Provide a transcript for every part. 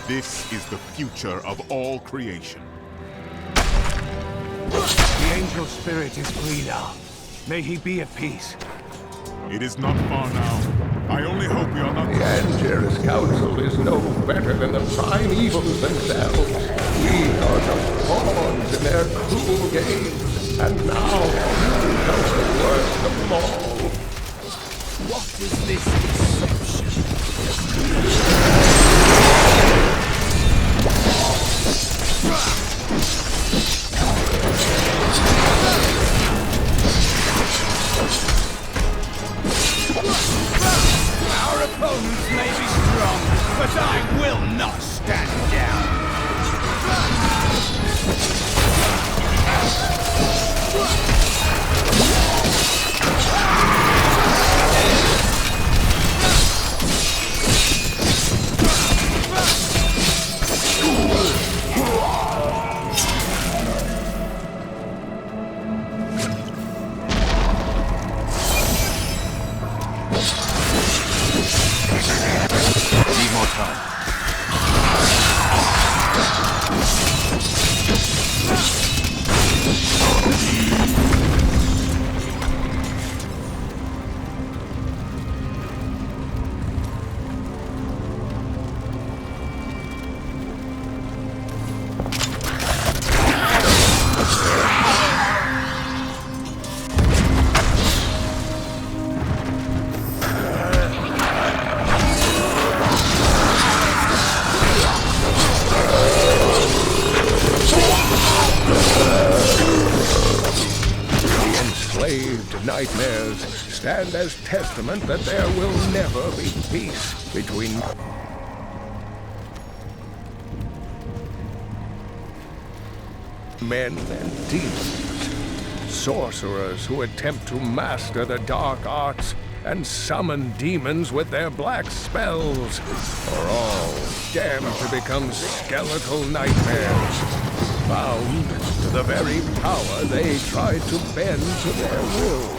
This is the future of all creation. The angel spirit is free now. May he be at peace. It is not far now. I only hope we are not... The Angelus Council is no better than the primevals themselves. We are just pawns in their cruel games. And now, you comes the worst of them all. What is this deception? Our opponents may be strong, but I will not stand down. Nightmares stand as testament that there will never be peace between men and demons. Sorcerers who attempt to master the dark arts and summon demons with their black spells are all damned to become skeletal nightmares, bound to the very power they tried to bend to their will.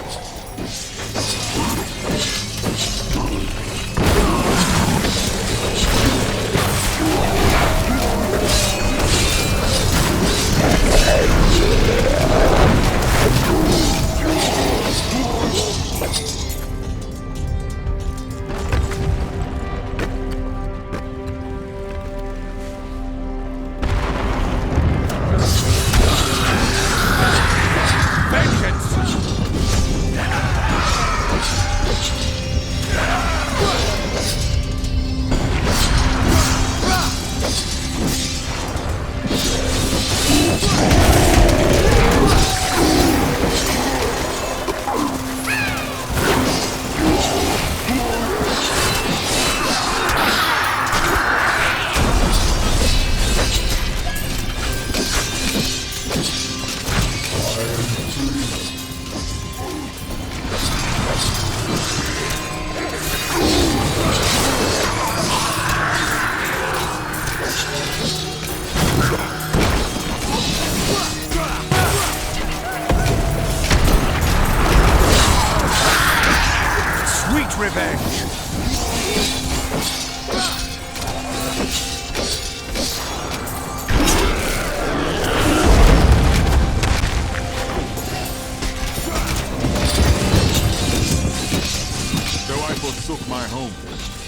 forsook my home,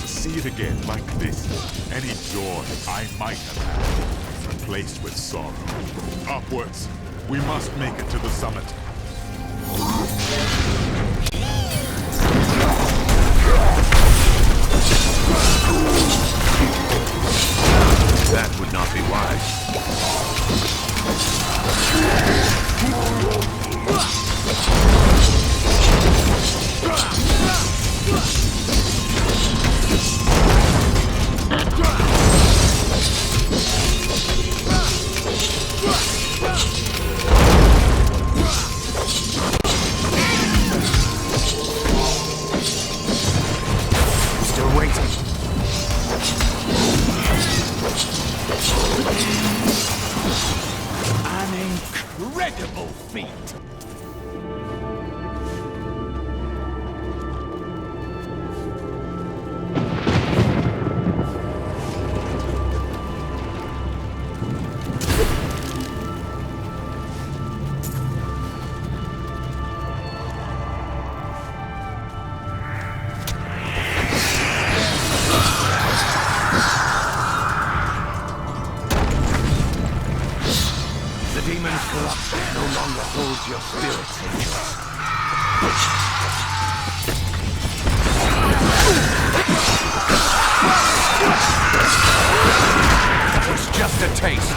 to see it again like this, any joy I might have had, replaced with sorrow. Upwards, we must make it to the summit. That would not be wise. Still waiting. An incredible feat! corruption no longer holds your spirits, angels. That was just a taste.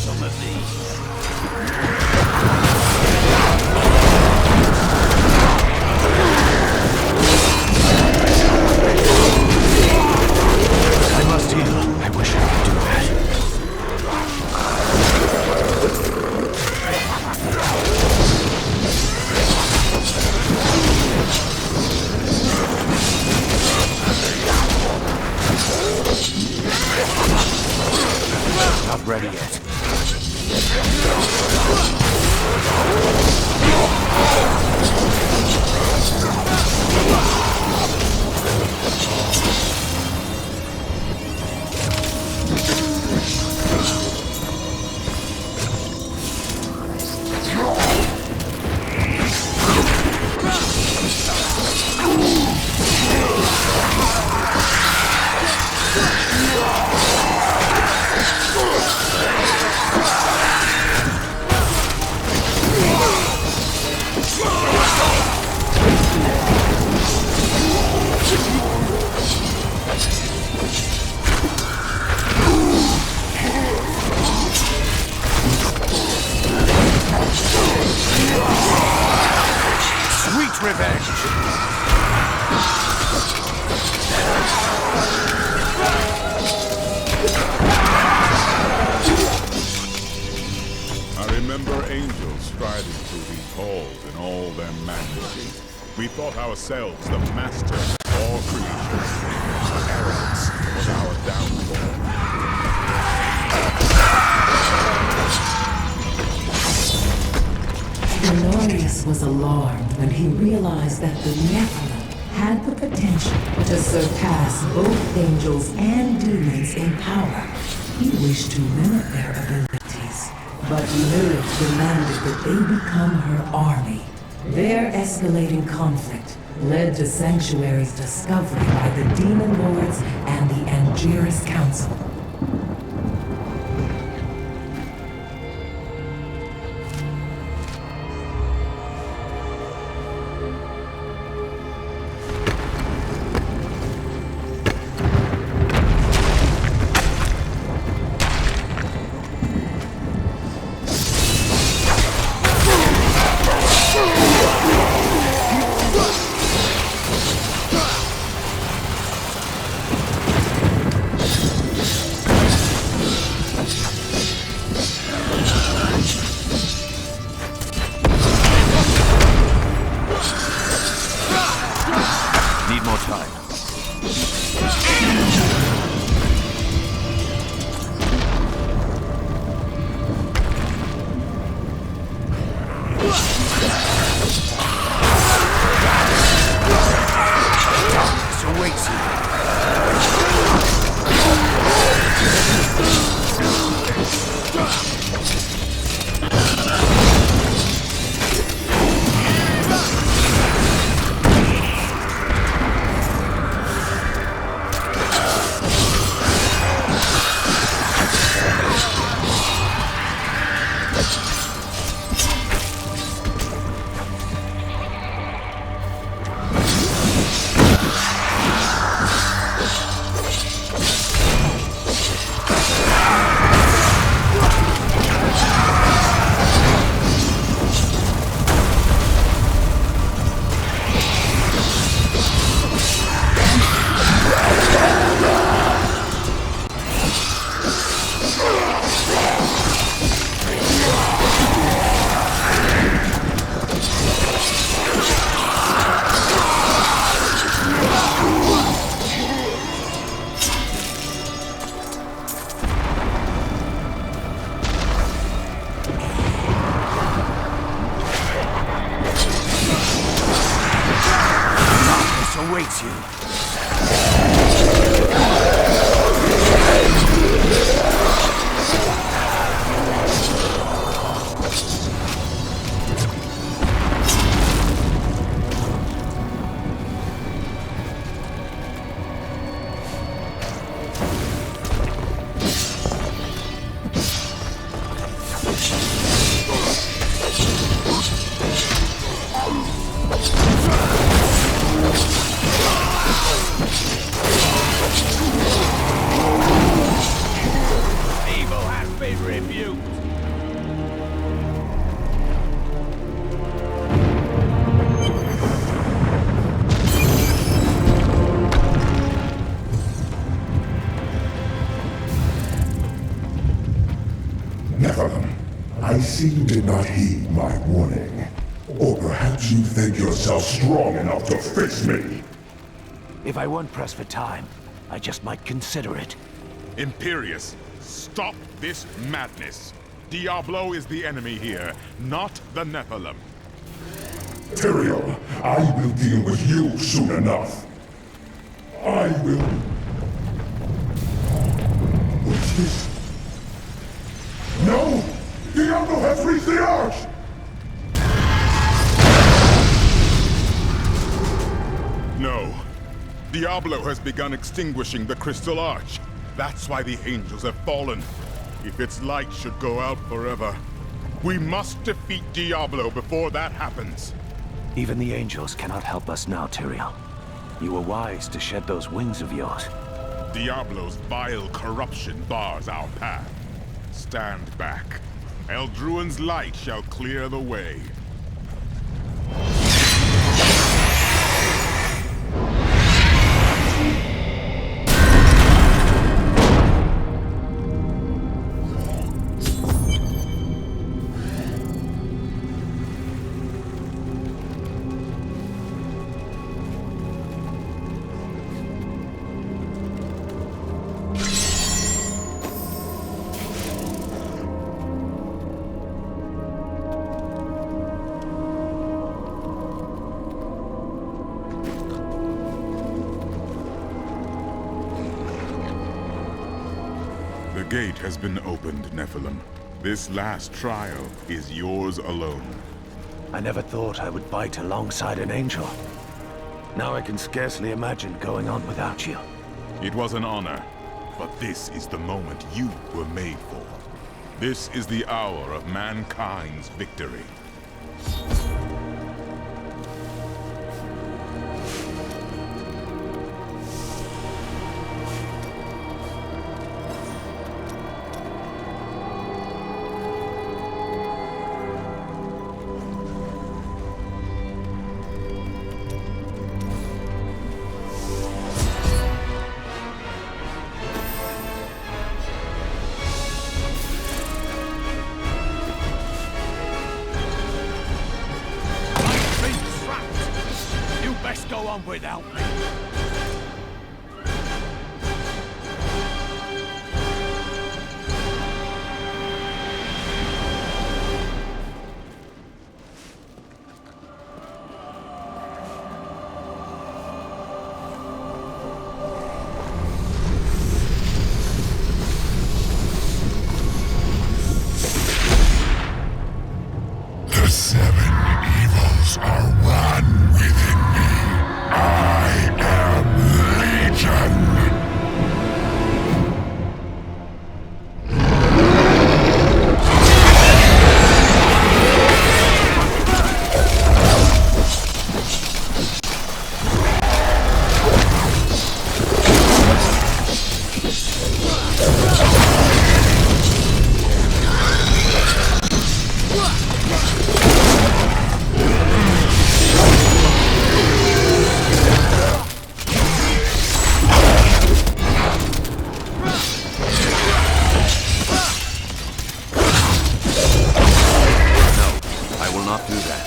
Some of these. I must heal. I wish I could do that. Not ready yet. Sweet revenge! I remember angels striding through these halls in all their majesty. We thought ourselves the masters of all creation. Our arrogance was our downfall. Honorius was alarmed when he realized that the Nephilim had the potential to surpass both angels and demons in power. He wished to limit their abilities, but Lilith demanded that they become her army. Their escalating conflict led to Sanctuary's discovery by the Demon Lords and the Angiris Council. Need more time. Darkness awaits you. awaits you. Evil has been rebuked. Nephilim, I see you did not heed my warning. Or perhaps you think yourself strong enough to face me. If I weren't pressed for time, I just might consider it. Imperius, stop this madness. Diablo is the enemy here, not the Nephilim. Tyrael, I will deal with you soon enough. I will... What's this? No! Diablo has reached the Arch! No. Diablo has begun extinguishing the Crystal Arch. That's why the angels have fallen. If its light should go out forever, we must defeat Diablo before that happens. Even the angels cannot help us now, Tyrael. You were wise to shed those wings of yours. Diablo's vile corruption bars our path. Stand back. Eldruin's light shall clear the way. The gate has been opened, Nephilim. This last trial is yours alone. I never thought I would fight alongside an angel. Now I can scarcely imagine going on without you. It was an honor, but this is the moment you were made for. This is the hour of mankind's victory. Best go on without me. The seven evils are one within me. I am Legion. I will not do that.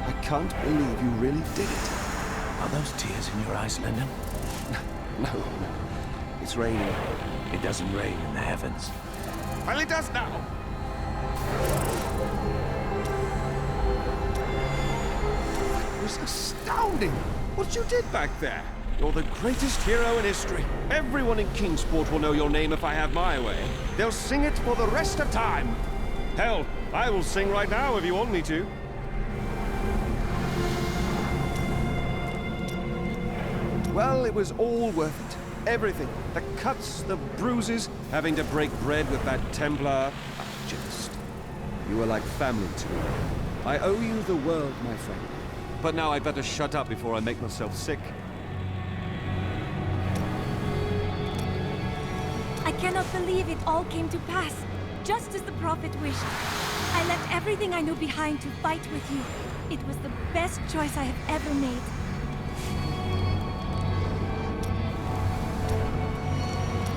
I can't believe you really did it. Are those tears in your eyes, Lyndon? No. It's raining. It doesn't rain in the heavens. Well, it does now. It was astounding what you did back there. You're the greatest hero in history. Everyone in Kingsport will know your name if I have my way. They'll sing it for the rest of time. Hell, I will sing right now if you want me to. Well, it was all worth it. Everything. The cuts, the bruises, having to break bread with that Templar. You were like family to me. I owe you the world, my friend. But now I'd better shut up before I make myself sick. I cannot believe it all came to pass, just as the Prophet wished. I left everything I knew behind to fight with you. It was the best choice I have ever made.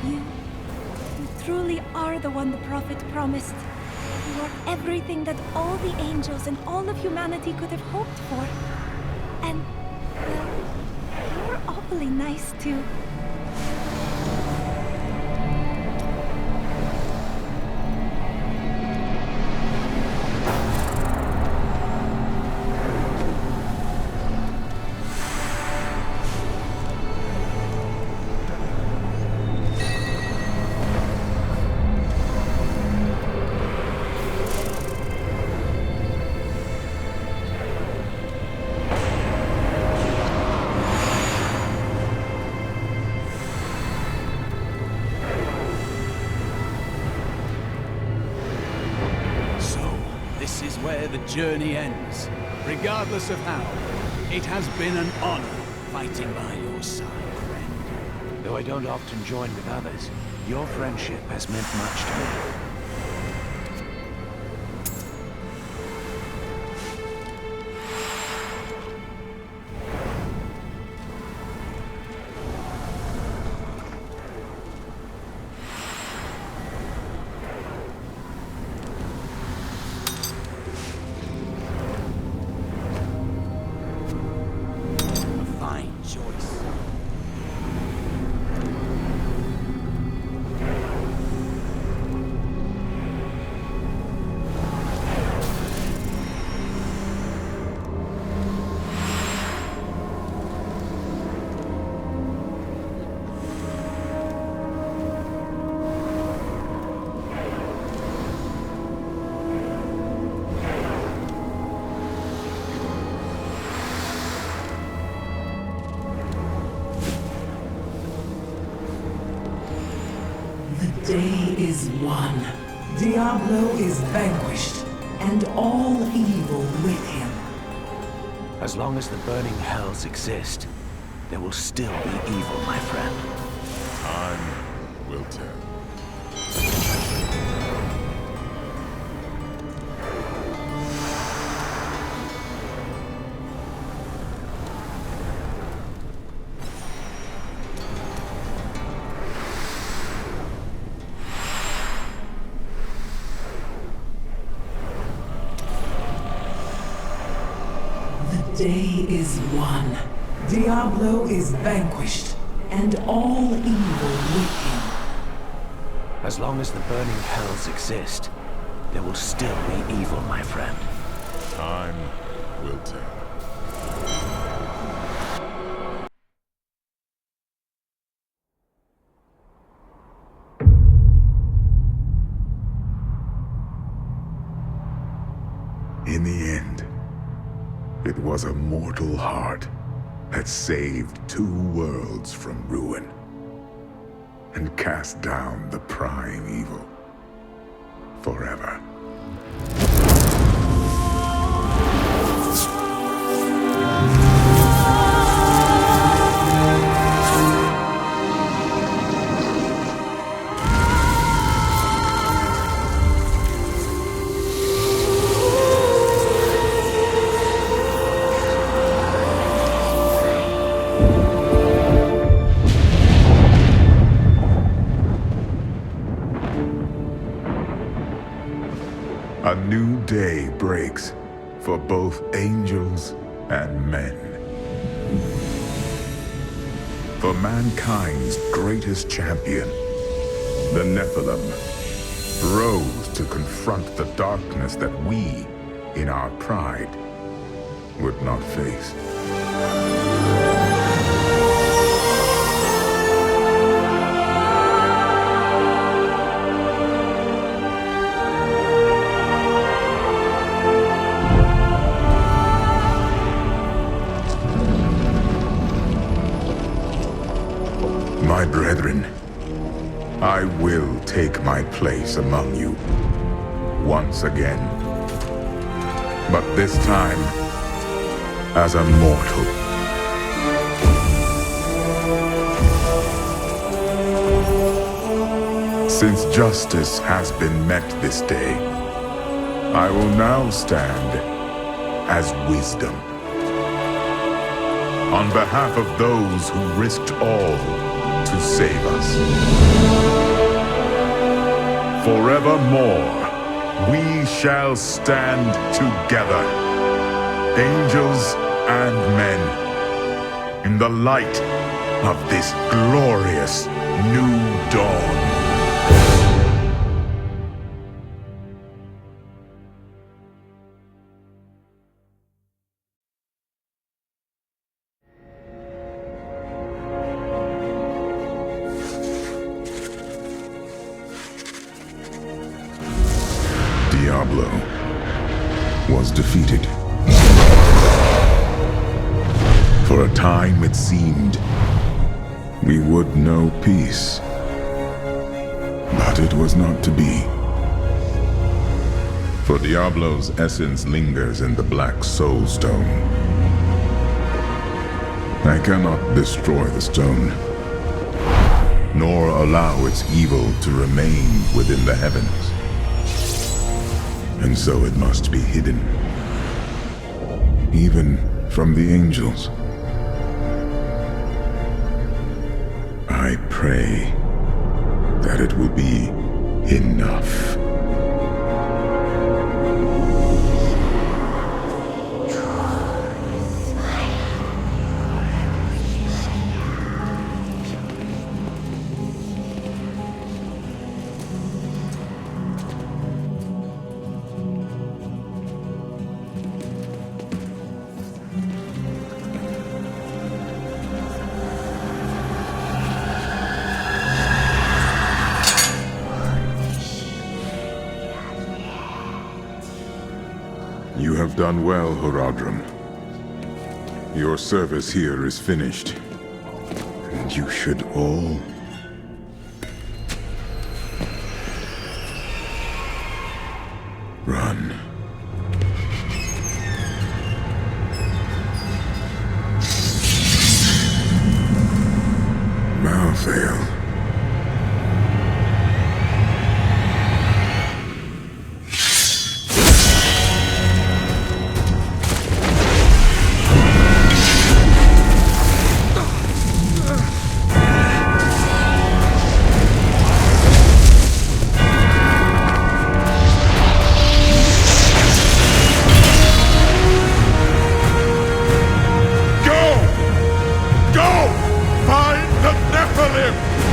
You truly are the one the Prophet promised. You are everything that all the angels and all of humanity could have hoped for. And, well, you're awfully nice, too. This is where the journey ends. Regardless of how, it has been an honor fighting by your side, friend. Though I don't often join with others, your friendship has meant much to me. The day is won. Diablo is vanquished, and all evil with him. As long as the burning hells exist, there will still be evil, my friend. Time will tell. The day is won. Diablo is vanquished, and all evil with him. As long as the burning hells exist, there will still be evil, my friend. Time will tell. In the end, it was a mortal heart that saved 2 worlds from ruin and cast down the prime evil forever. A new day breaks for both angels and men. For mankind's greatest champion, the Nephilim, rose to confront the darkness that we, in our pride, would not face. My brethren, I will take my place among you once again, but this time as a mortal. Since justice has been met this day, I will now stand as wisdom. On behalf of those who risked all to save us. Forevermore, we shall stand together, angels and men, in the light of this glorious new dawn. Diablo was defeated. For a time it seemed we would know peace. But it was not to be. For Diablo's essence lingers in the Black Soul Stone. I cannot destroy the stone, nor allow its evil to remain within the heavens. And so it must be hidden, even from the angels. I pray that it will be enough. You have done well, Horadrim. Your service here is finished, and you should all run. Malthael. Find the Nephilim!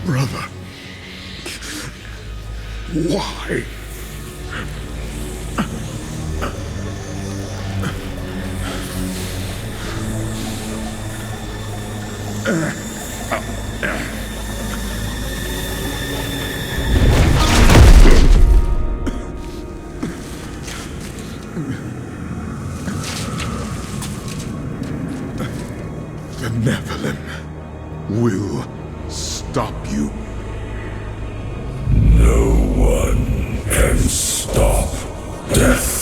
Brother. Why? The Nephilim will stop you. No one can stop death.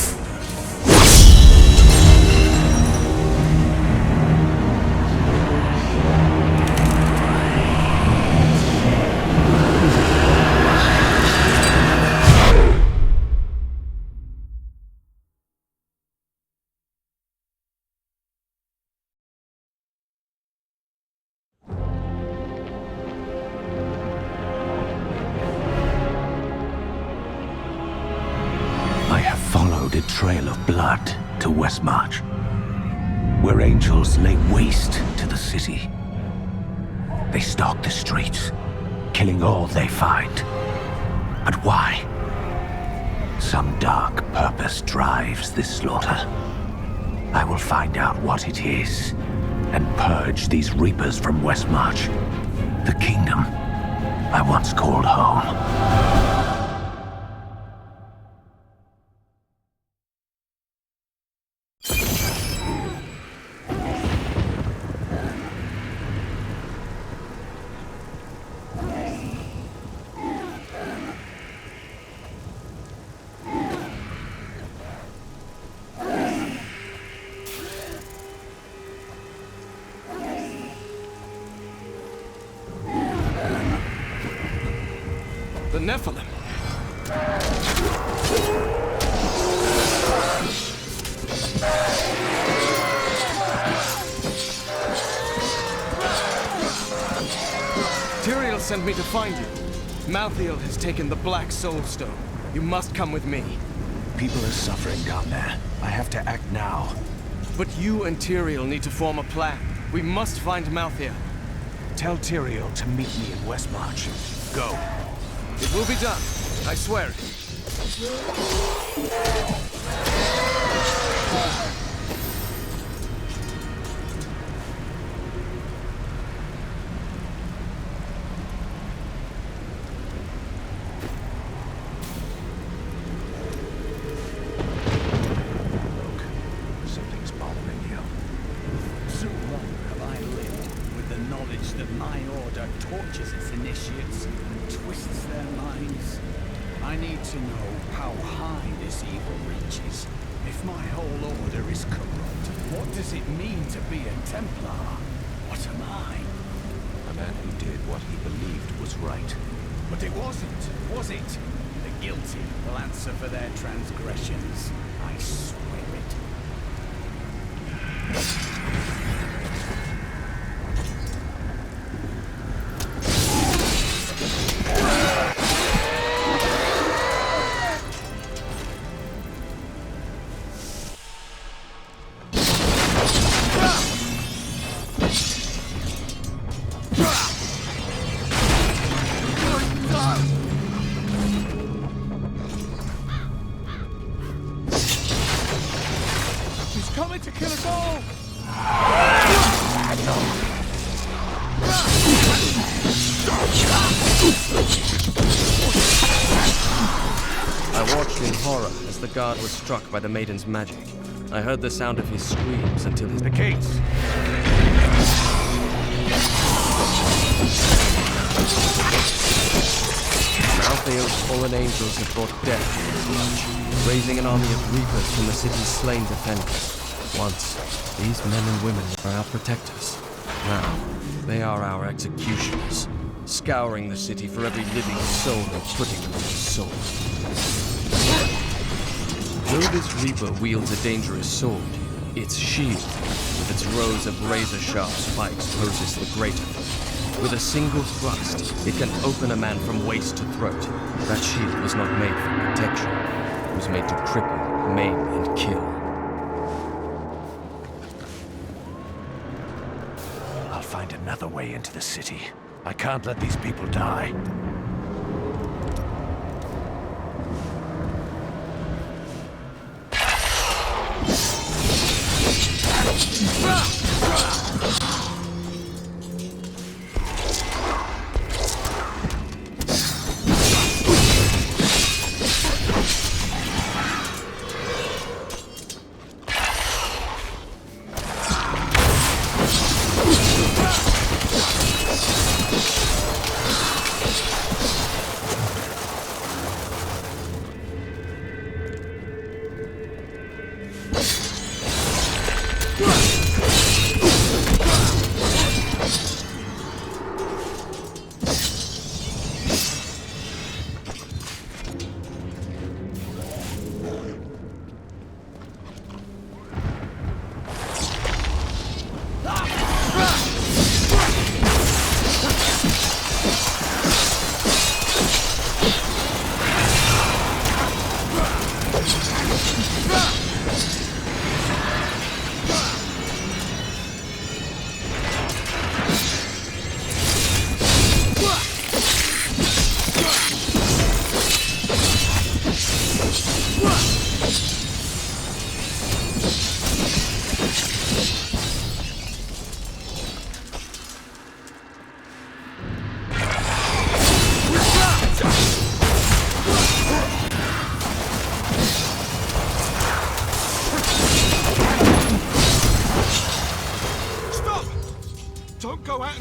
A trail of blood to Westmarch, where angels lay waste to the city. They stalk the streets, killing all they find. And why? Some dark purpose drives this slaughter. I will find out what it is, and purge these reapers from Westmarch, the kingdom I once called home. The Nephilim. Tyrael sent me to find you. Malthael has taken the Black Soul Stone. You must come with me. People are suffering down there. I have to act now. But you and Tyrael need to form a plan. We must find Malthael. Tell Tyrael to meet me in Westmarch. Go. It will be done. I swear it. Something's bothering you. So long have I lived with the knowledge that my order tortures its initiates and twists their minds. I need to know how high this evil reaches. If my whole order is corrupt, what does it mean to be a Templar? What am I? A man who did what he believed was right. But it wasn't, was it? The guilty will answer for their transgressions. I swear it. He's coming to kill us all! I watched in horror as the guard was struck by the maiden's magic. I heard the sound of his screams until his... The gates! Malthael's fallen angels have brought death to Westmarch, raising an army of reapers from the city's slain defenders. Once, these men and women were our protectors. Now, they are our executioners, scouring the city for every living soul and putting them to the sword. Though this reaper wields a dangerous sword, its shield, with its rows of razor-sharp spikes, poses the greater threat. With a single thrust, it can open a man from waist to throat. That shield was not made for protection. It was made to cripple, maim, and kill. I'll find another way into the city. I can't let these people die.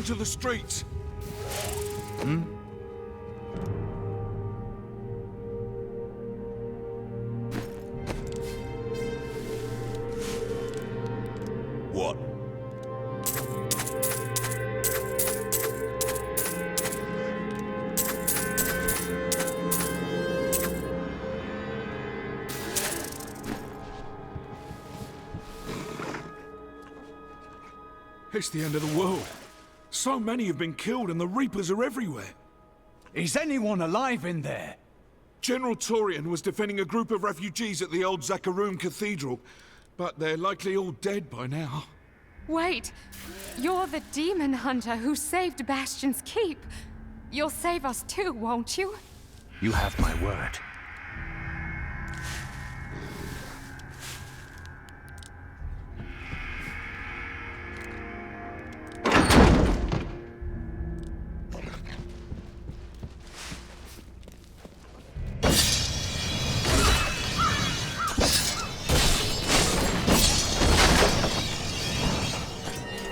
To the streets. What? It's the end of the world. So many have been killed and the Reapers are everywhere. Is anyone alive in there? General Torian was defending a group of refugees at the old Zakharoom Cathedral, but they're likely all dead by now. Wait, you're the Demon Hunter who saved Bastion's Keep. You'll save us too, won't you? You have my word.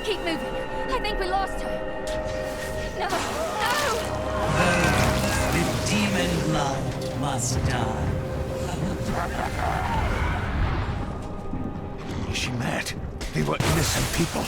Keep moving. I think we lost her. No, no! The demon blood must die. Is she mad? They were innocent people.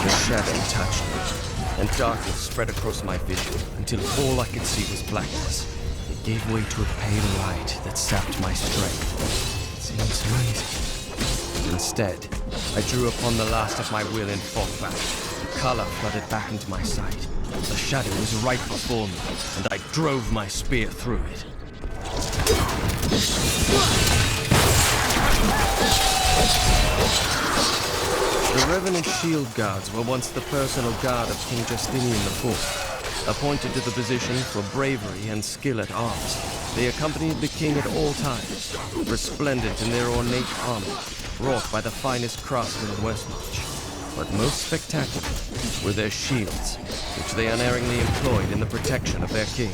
The shadow touched me, and darkness spread across my vision until all I could see was blackness. It gave way to a pale light that sapped my strength. It seems amazing. Instead, I drew upon the last of my will and fought back. Color flooded back into my sight. The shadow was right before me, and I drove my spear through it. The Revenant Shield Guards were once the personal guard of King Justinian IV. Appointed to the position for bravery and skill at arms, they accompanied the king at all times, resplendent in their ornate armor, wrought by the finest craftsmen in Westmarch. But most spectacular were their shields, which they unerringly employed in the protection of their king.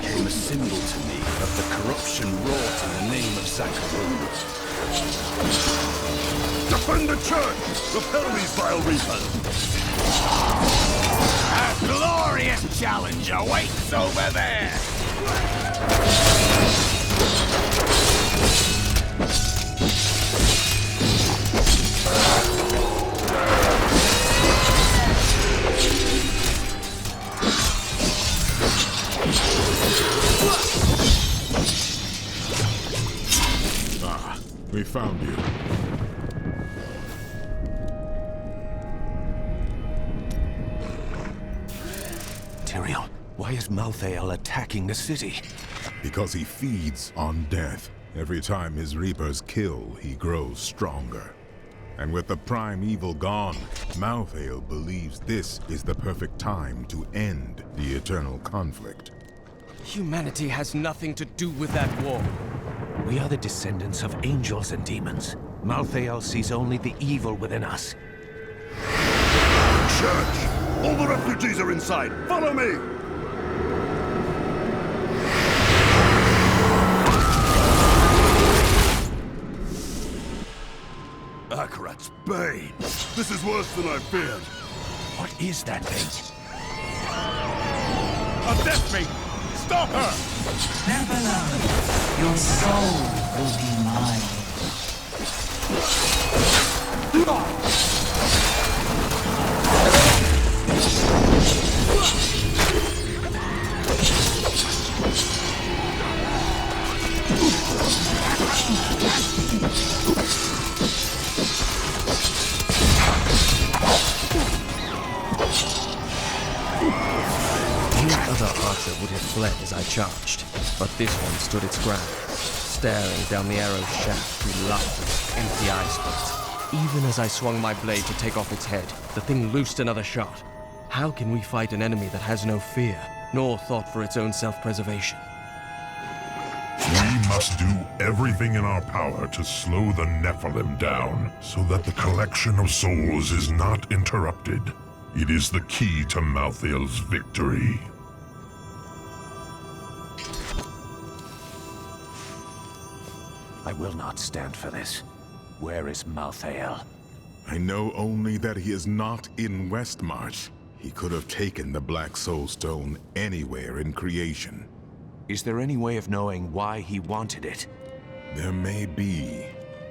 became a symbol to me of the corruption wrought in the name of Zakarum. Defend the church! Repel these vile reapers! A glorious challenge awaits over there! We found you. Tyrael, why is Malthael attacking the city? Because he feeds on death. Every time his reapers kill, he grows stronger. And with the prime evil gone, Malthael believes this is the perfect time to end the eternal conflict. Humanity has nothing to do with that war. We are the descendants of angels and demons. Malthael sees only the evil within us. Church! All the refugees are inside! Follow me! Akarat's bane! This is worse than I feared! What is that thing? A death mate! Stop her! Nephilim, your soul will be mine. Any other archer would have fled as I charged, but this one stood its ground, staring down the arrow's shaft through laughter and empty eye spots. Even as I swung my blade to take off its head, the thing loosed another shot. How can we fight an enemy that has no fear, nor thought for its own self-preservation? We must do everything in our power to slow the Nephilim down, so that the collection of souls is not interrupted. It is the key to Malthael's victory. I will not stand for this. Where is Malthael? I know only that he is not in Westmarch. He could have taken the Black Soul Stone anywhere in creation. Is there any way of knowing why he wanted it? There may be.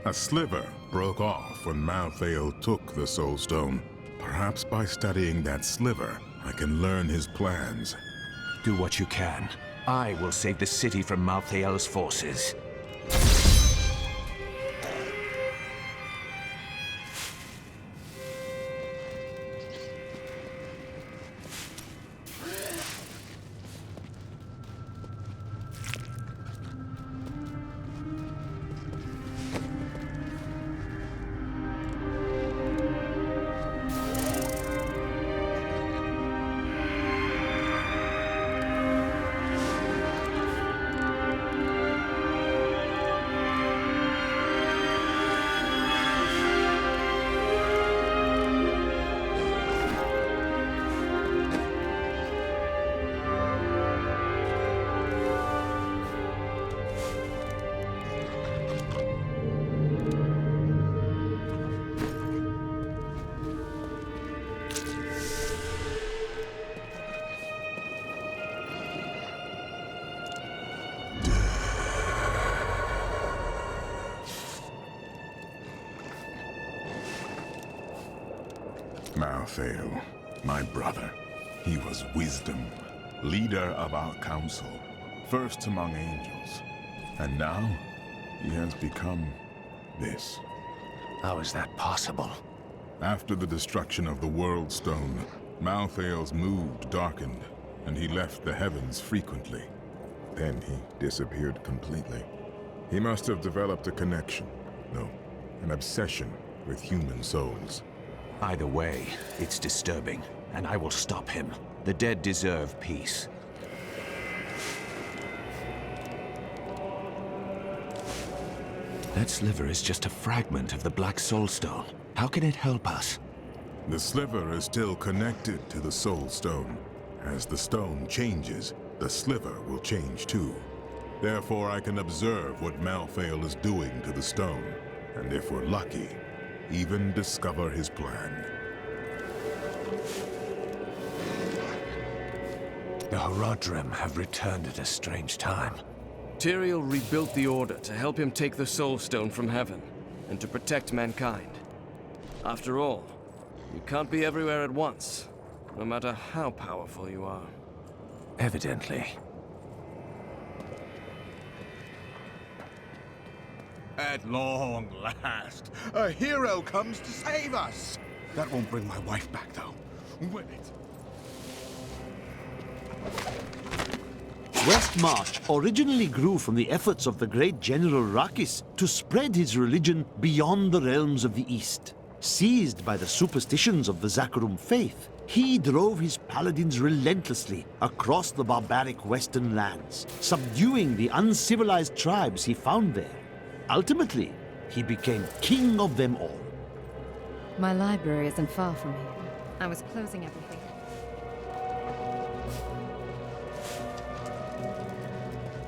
A sliver broke off when Malthael took the Soul Stone. Perhaps by studying that sliver, I can learn his plans. Do what you can. I will save the city from Malthael's forces. Malthael, my brother. He was wisdom, leader of our council, first among angels. And now, he has become this. How is that possible? After the destruction of the World Stone, Malthael's mood darkened, and he left the heavens frequently. Then he disappeared completely. He must have developed a connection, no, an obsession with human souls. Either way, it's disturbing, and I will stop him. The dead deserve peace. That sliver is just a fragment of the Black Soul Stone. How can it help us? The sliver is still connected to the Soul Stone. As the stone changes, the sliver will change too. Therefore, I can observe what Malthael is doing to the stone, and if we're lucky, even discover his plan. The Horadrim have returned at a strange time. Tyrael rebuilt the Order to help him take the Soul Stone from heaven, and to protect mankind. After all, you can't be everywhere at once, no matter how powerful you are. Evidently. At long last, a hero comes to save us. That won't bring my wife back, though. Will it? Westmarch originally grew from the efforts of the great General Rakis to spread his religion beyond the realms of the East. Seized by the superstitions of the Zakarum faith, he drove his paladins relentlessly across the barbaric western lands, subduing the uncivilized tribes he found there. Ultimately, he became king of them all. My library isn't far from here. I was closing everything.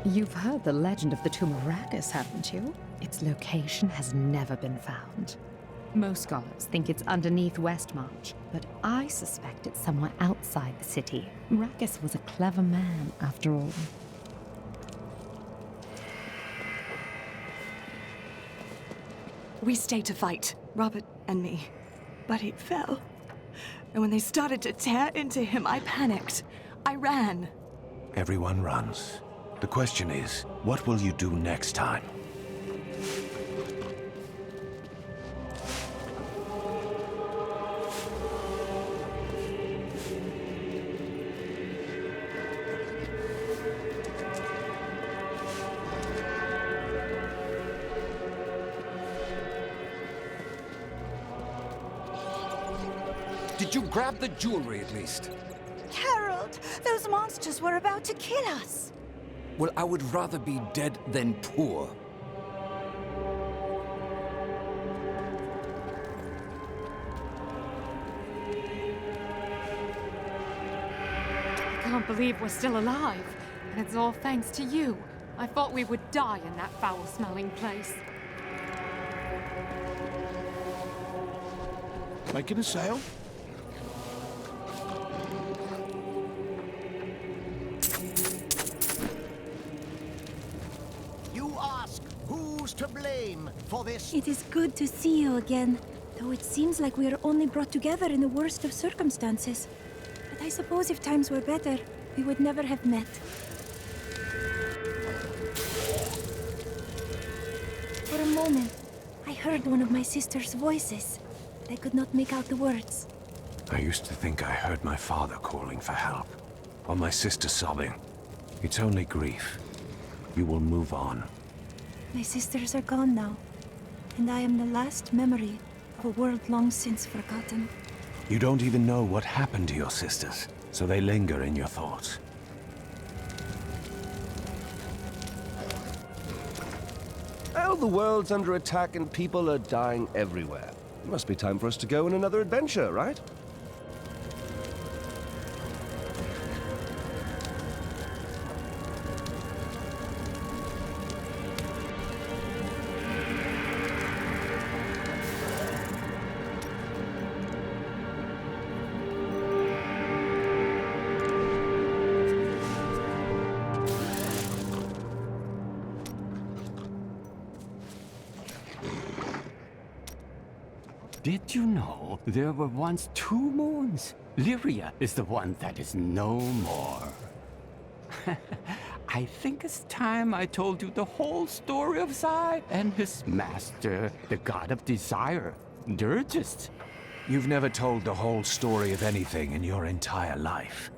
You've heard the legend of the Tomb of Rakis, haven't you? Its location has never been found. Most scholars think it's underneath Westmarch, but I suspect it's somewhere outside the city. Rakis was a clever man, after all. We stayed to fight, Robert and me, but he fell. And when they started to tear into him, I panicked. I ran. Everyone runs. The question is, what will you do next time? Did you grab the jewelry at least? Harold, those monsters were about to kill us. Well, I would rather be dead than poor. I can't believe we're still alive. And it's all thanks to you. I thought we would die in that foul-smelling place. Making a sale? To blame for this. It is good to see you again, though it seems like we are only brought together in the worst of circumstances. But I suppose if times were better, we would never have met. For a moment, I heard one of my sister's voices, but I could not make out the words. I used to think I heard my father calling for help, or my sister sobbing. It's only grief. You will move on. My sisters are gone now, and I am the last memory of a world long since forgotten. You don't even know what happened to your sisters, so they linger in your thoughts. Well, the world's under attack and people are dying everywhere. It must be time for us to go on another adventure, right? Did you know there were once 2 moons? Lyria is the one that is no more. I think it's time I told you the whole story of Zai and his master, the god of desire, Dirgist. You've never told the whole story of anything in your entire life.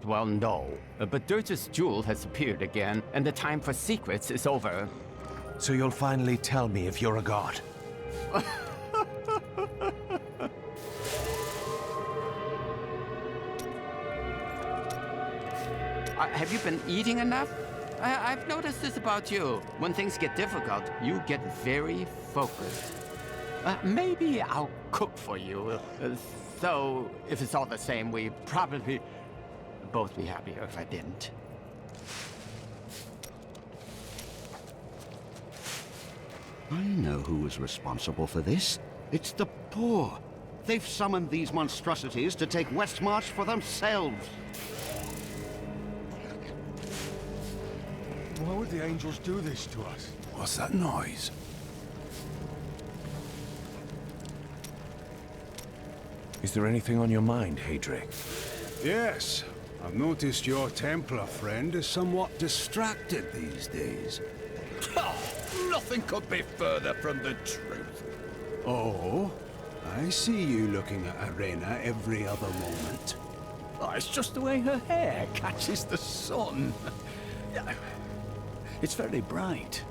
Well, no. But Dirgist's jewel has appeared again, and the time for secrets is over. So you'll finally tell me if you're a god. Have you been eating enough? I've noticed this about you. When things get difficult, you get very focused. Maybe I'll cook for you. So, if it's all the same, we probably both be happier if I didn't. I know who is responsible for this. It's the poor. They've summoned these monstrosities to take Westmarch for themselves. Why would the angels do this to us? What's that noise? Is there anything on your mind, Hadric? Yes. I've noticed your Templar friend is somewhat distracted these days. Nothing could be further from the truth. Oh? I see you looking at Arena every other moment. Oh, it's just the way her hair catches the sun. It's very bright.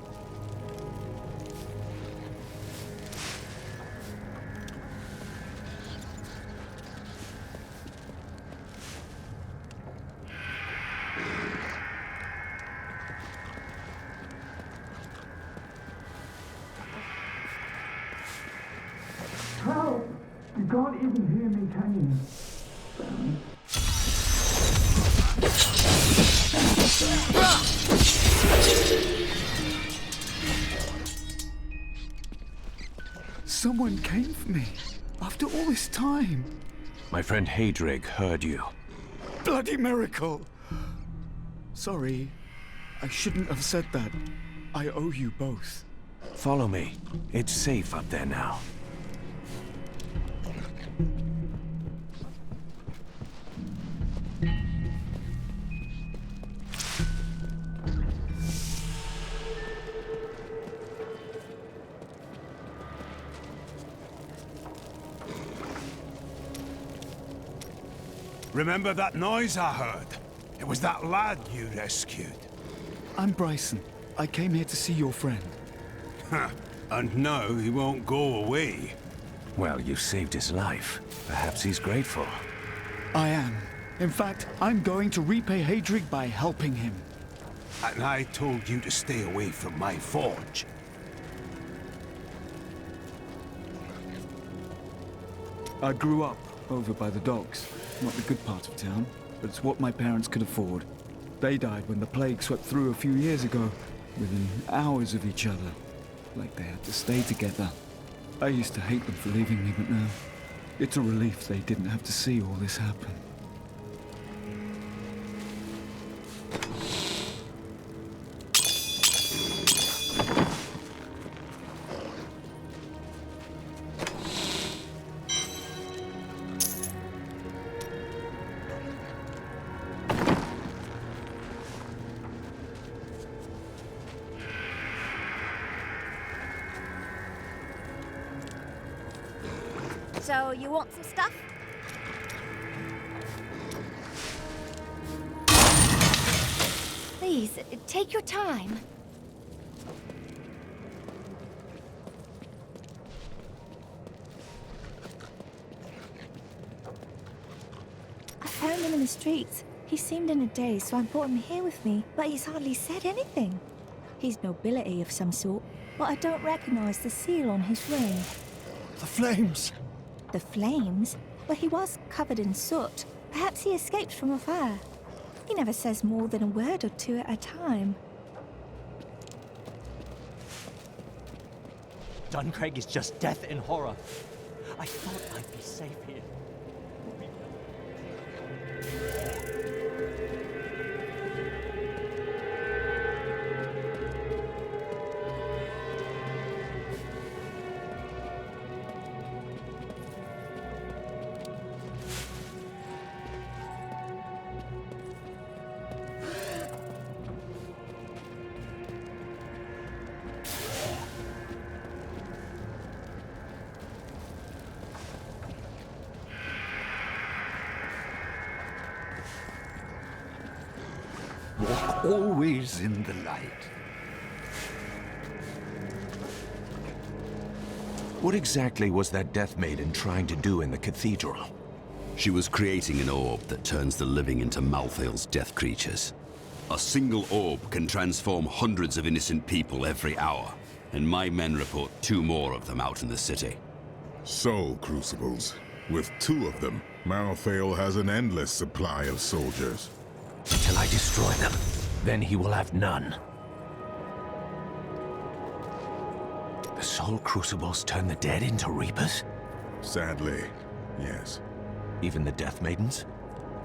Help! You can't even hear me, can you? Someone came for me. After all this time. My friend Hadric heard you. Bloody miracle! Sorry. I shouldn't have said that. I owe you both. Follow me. It's safe up there now. Remember that noise I heard? It was that lad you rescued. I'm Bryson. I came here to see your friend. And now he won't go away. Well, you saved his life. Perhaps he's grateful. I am. In fact, I'm going to repay Hadric by helping him. And I told you to stay away from my forge. I grew up over by the docks. Not the good part of town, but it's what my parents could afford. They died when the plague swept through a few years ago, within hours of each other. Like they had to stay together. I used to hate them for leaving me, but now, it's a relief they didn't have to see all this happen. So, you want some stuff? Please, take your time. I found him in the streets. He seemed in a daze, so I brought him here with me, but he's hardly said anything. He's nobility of some sort, but I don't recognize the seal on his ring. The flames! The flames? Well, he was covered in soot. Perhaps he escaped from a fire. He never says more than a word or two at a time. Duncraig is just death in horror. I thought I'd be safe here. Walk always in the light. What exactly was that Death Maiden trying to do in the cathedral? She was creating an orb that turns the living into Malthael's death creatures. A single orb can transform hundreds of innocent people every hour, and my men report 2 more of them out in the city. So, Crucibles, With 2 of them, Malthael has an endless supply of soldiers. Until I destroy them, then he will have none. The Soul Crucibles turn the dead into Reapers? Sadly, yes. Even the Death Maidens?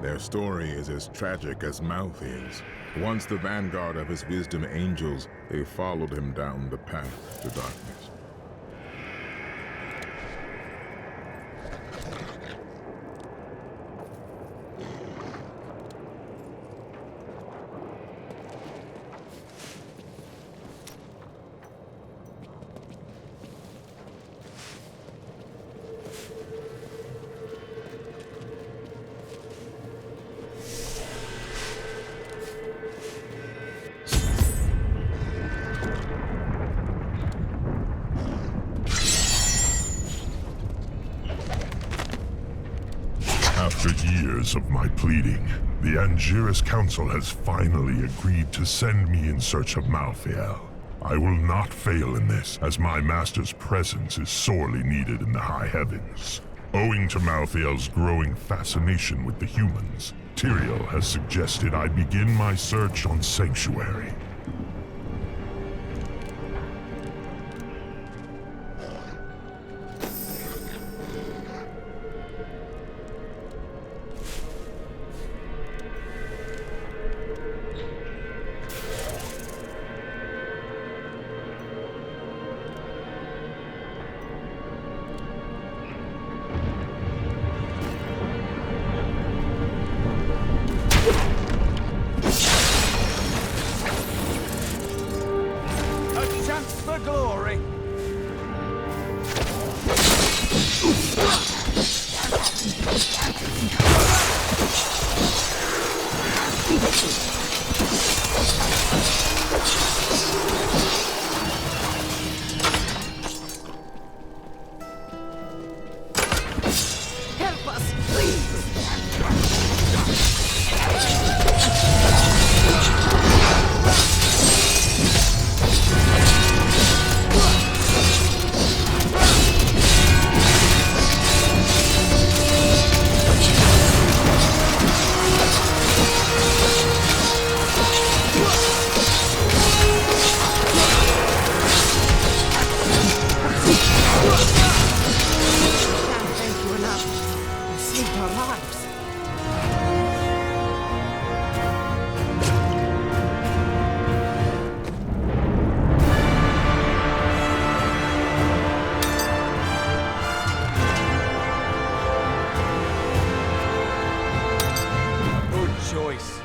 Their story is as tragic as Malthael's. Once the vanguard of his wisdom angels, they followed him down the path to darkness. After years of my pleading, the Angiris Council has finally agreed to send me in search of Malthael. I will not fail in this, as my master's presence is sorely needed in the high heavens. Owing to Malthael's growing fascination with the humans, Tyrael has suggested I begin my search on Sanctuary. For glory. Help us, please! Choice.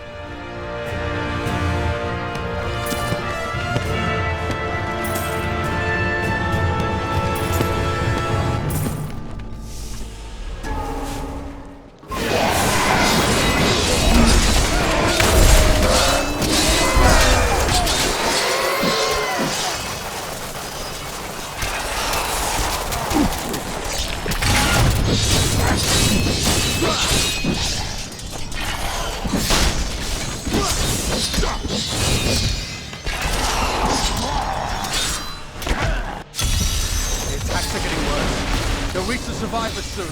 They'll reach the survivors soon.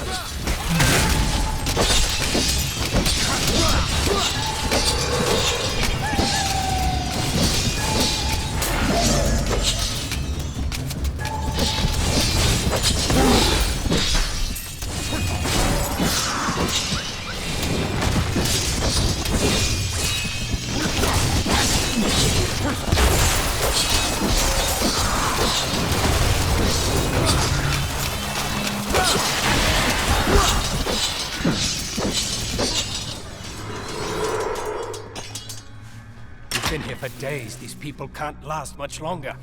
We've been here for days. These people can't last much longer.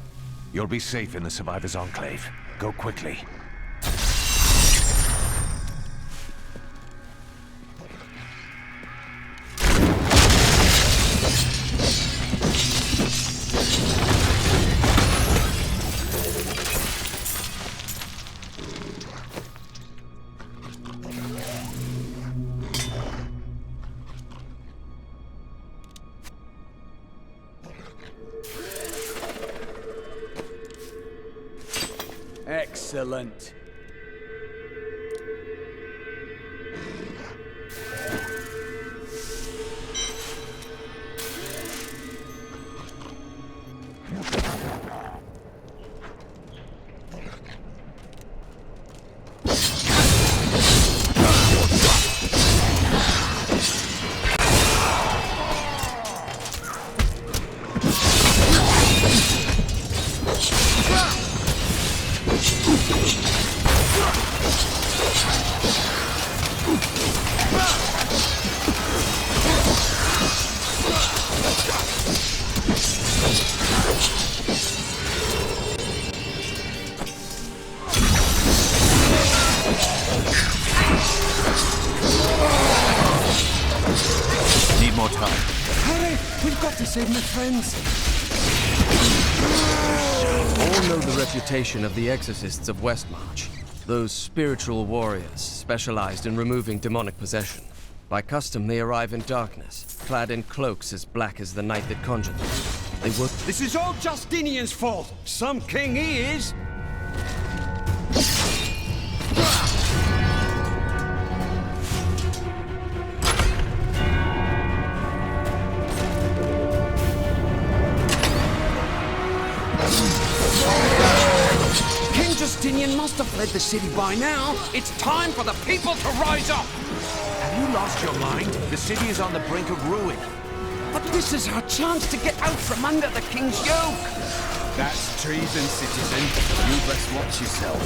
You'll be safe in the Survivors' Enclave. Go quickly. Excellent. friends? All know the reputation of the exorcists of Westmarch. Those spiritual warriors specialized in removing demonic possession. By custom, they arrive in darkness, clad in cloaks as black as the night that conjured them. They work... This is all Justinian's fault! Some king he is! King Justinian must have fled the city by now. It's time for the people to rise up! Have you lost your mind? The city is on the brink of ruin. But this is our chance to get out from under the king's yoke! That's treason, citizen. You best watch yourself.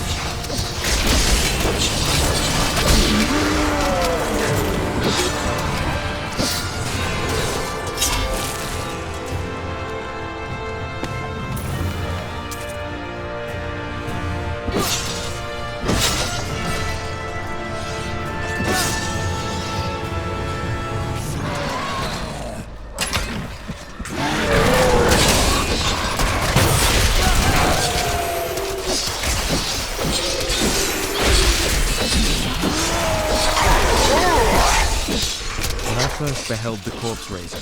First beheld the corpse raiser,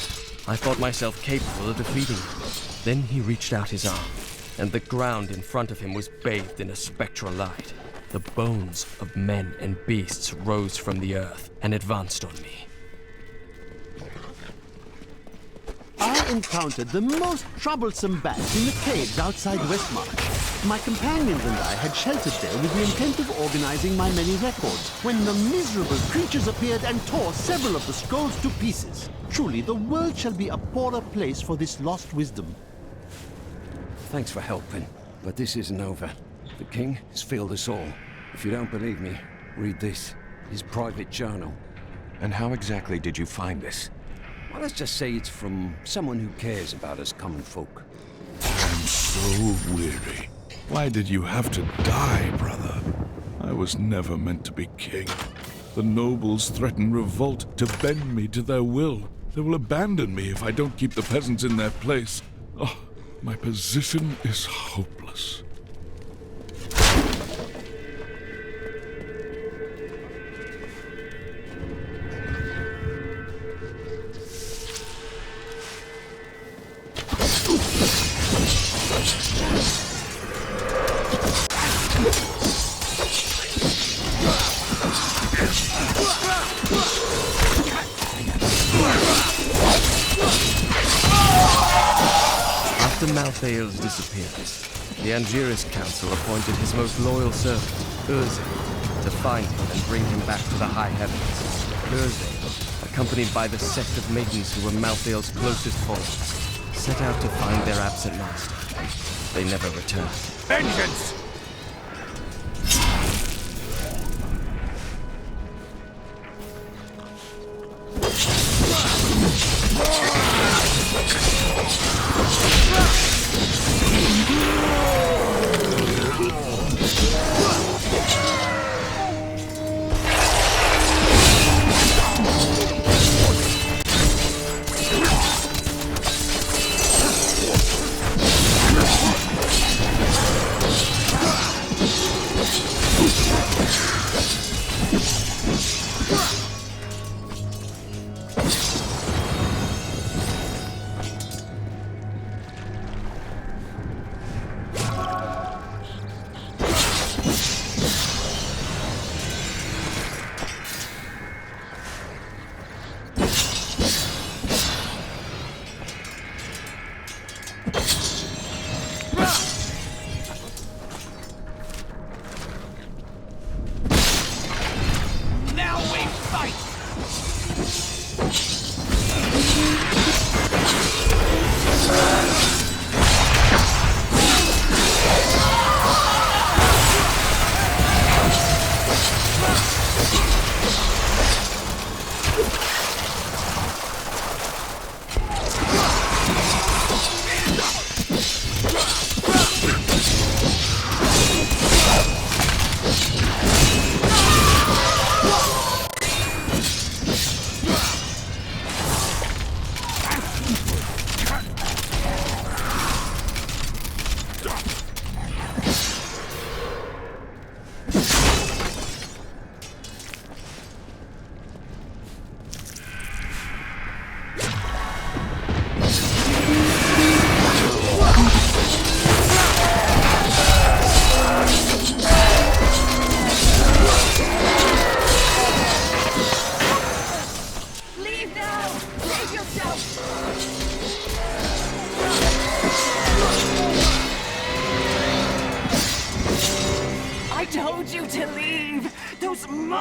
I thought myself capable of defeating him. Then he reached out his arm, and the ground in front of him was bathed in a spectral light. The bones of men and beasts rose from the earth and advanced on me. I encountered the most troublesome bats in the caves outside Westmarch. My companions and I had sheltered there with the intent of organizing my many records, when the miserable creatures appeared and tore several of the scrolls to pieces. Truly, the world shall be a poorer place for this lost wisdom. Thanks for helping, but this isn't over. The king has failed us all. If you don't believe me, read this. His private journal. And how exactly did you find this? Well, let's just say it's from someone who cares about us common folk. I'm so weary. Why did you have to die, brother? I was never meant to be king. The nobles threaten revolt to bend me to their will. They will abandon me if I don't keep the peasants in their place. Oh, my position is hopeless. After Malthael's disappearance, the Angiris Council appointed his most loyal servant, Urzin, to find him and bring him back to the high heavens. Urzin, accompanied by the sect of maidens who were Malthael's closest followers, set out to find their absent master. They never returned. Vengeance!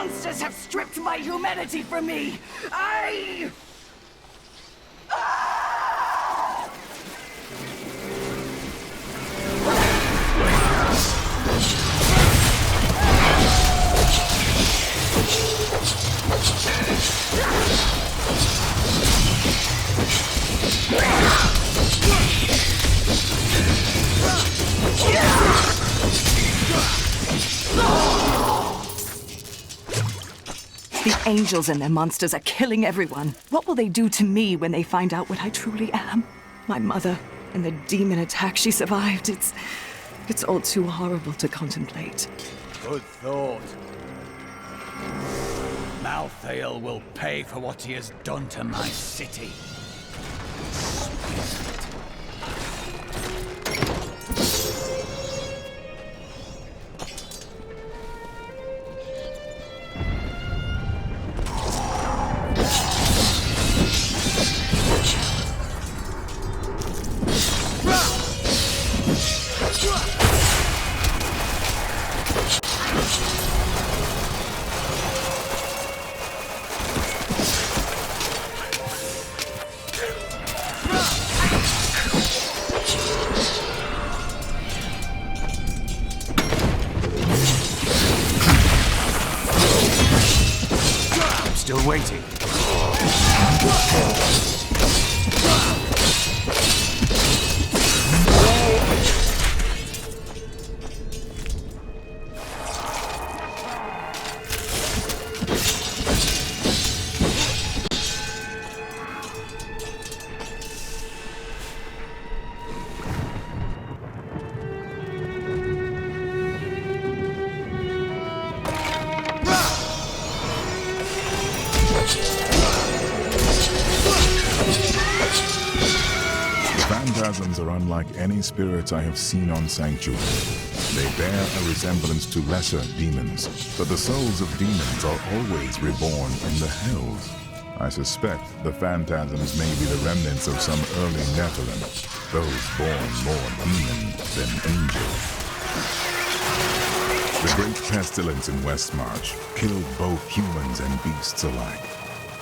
monsters have stripped my humanity from me! The angels and their monsters are killing everyone. What will they do to me when they find out what I truly am? My mother and the demon attack she survived. It's all too horrible to contemplate. Good thought. Malthael will pay for what he has done to my city. Still waiting. Phantasms are unlike any spirits I have seen on Sanctuary. They bear a resemblance to lesser demons, but the souls of demons are always reborn in the hells. I suspect the phantasms may be the remnants of some early Nephilim, those born more demon than angel. The great pestilence in Westmarch killed both humans and beasts alike.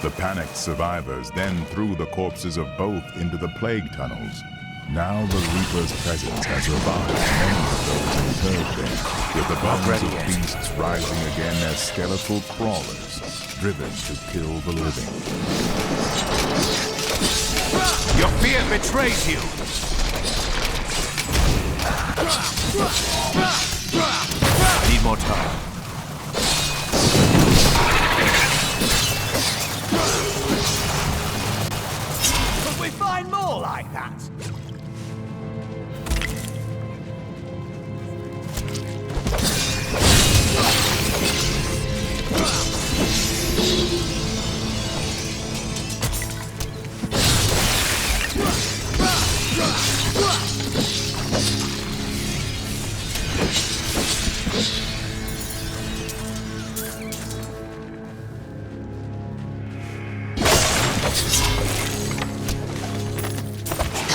The panicked survivors then threw the corpses of both into the plague tunnels. Now the Reaper's presence has revived many of those interred there, with the bones of beasts rising again as skeletal crawlers, driven to kill the living. Your fear betrays you! Need more time. Could we find more like that?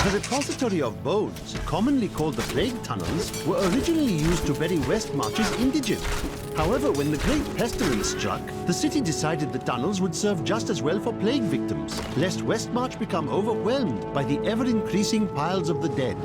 The repository of bones, commonly called the plague tunnels, were originally used to bury Westmarch's indigent. However, when the Great Pestilence struck, the city decided the tunnels would serve just as well for plague victims, lest Westmarch become overwhelmed by the ever-increasing piles of the dead.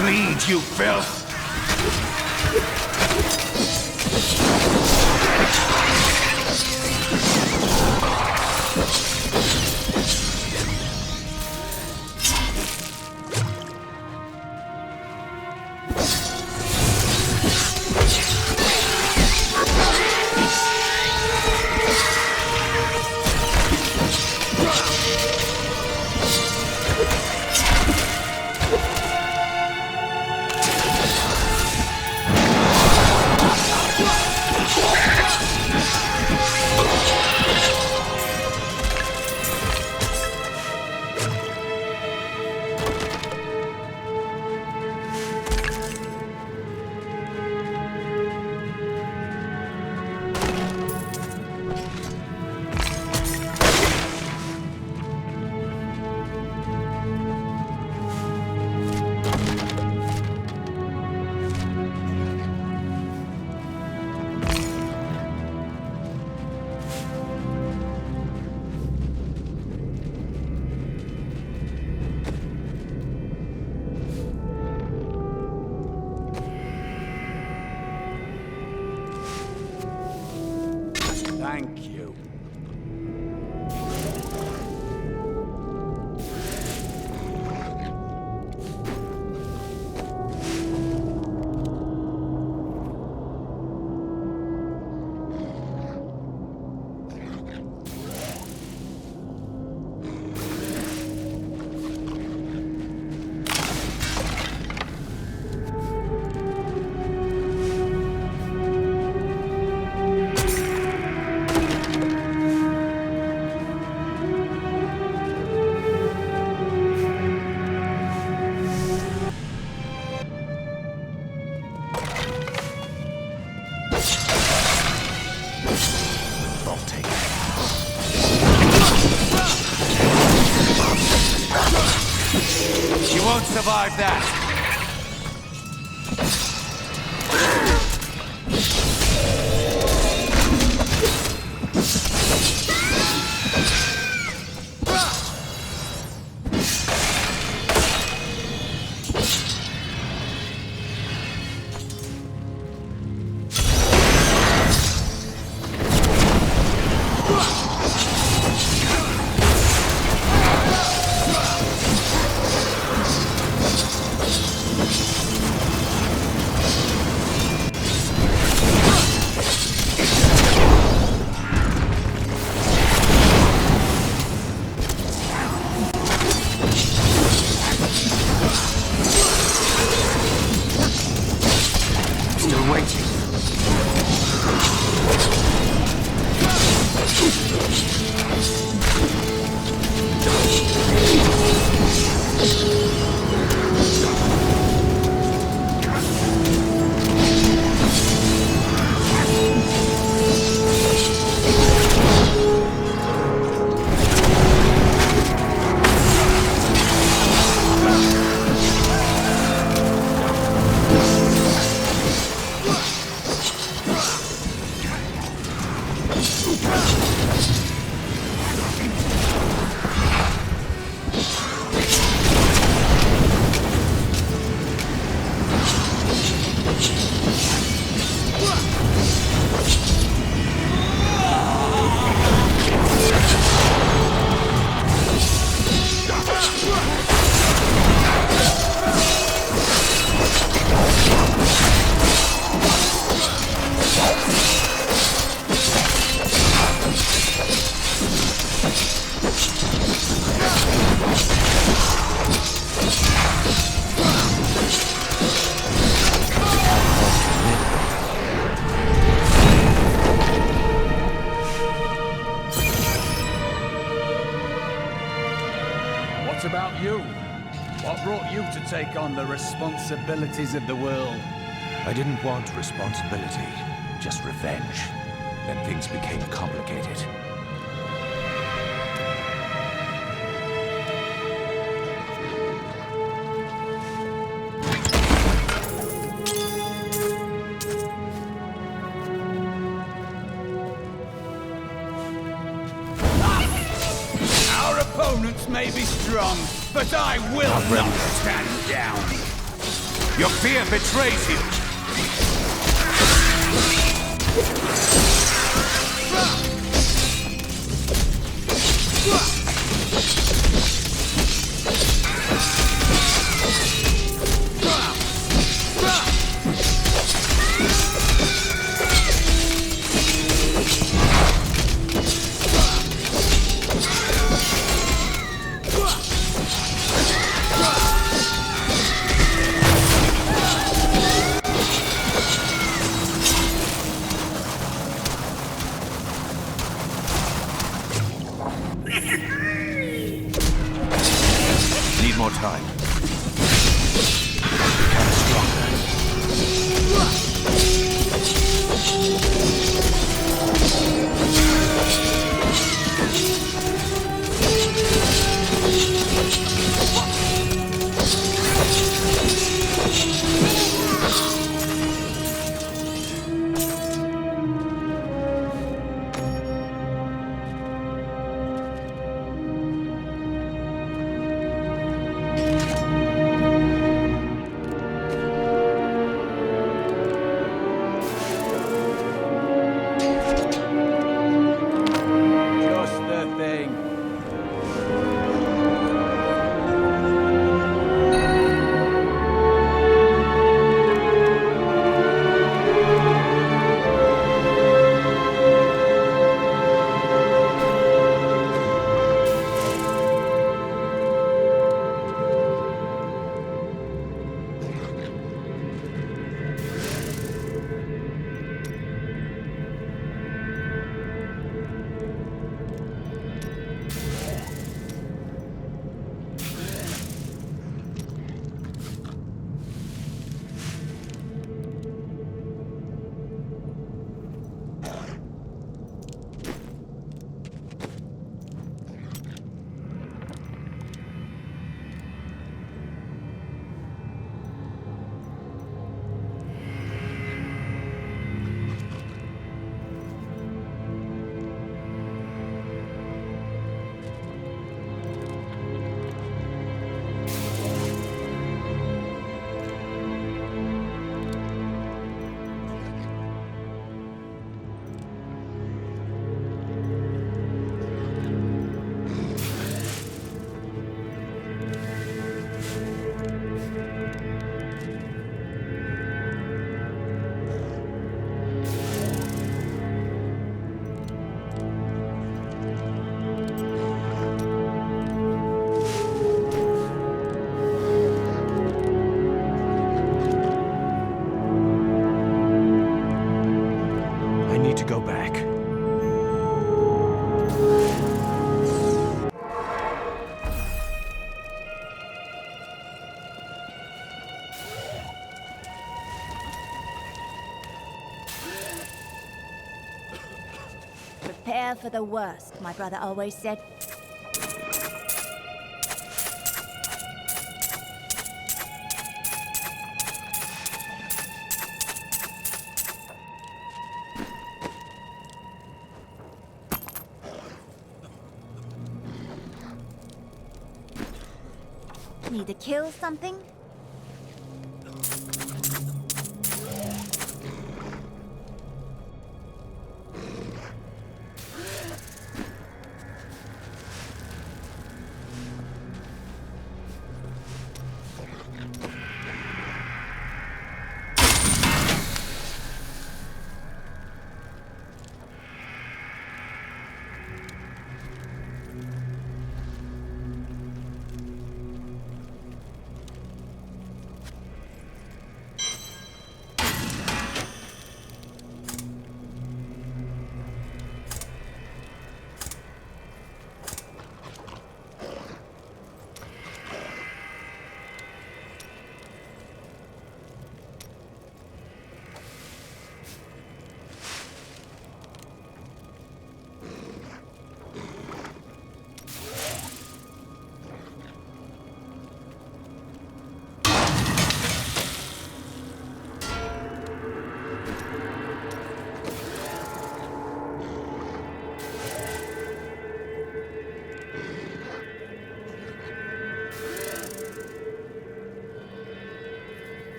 Bleed, you filth! won't survive that! What about you? What brought you to take on the responsibilities of the world? I didn't want responsibility, just revenge. Then things became complicated. Our opponents may be strong, but I will not stand down. Your fear betrays you! Need more time. Become stronger. prepare for the worst, my brother always said. Need to kill something?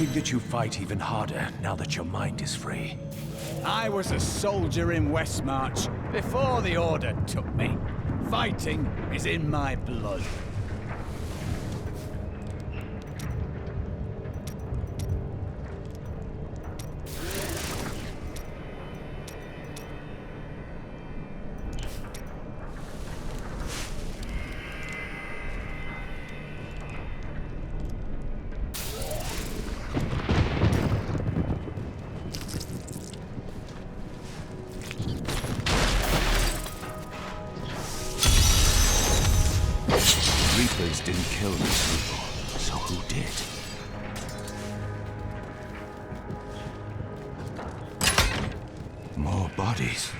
think that you fight even harder now that your mind is free. I was a soldier in Westmarch before the Order took me. Fighting is in my blood. monsters didn't kill these people, so who did? More bodies.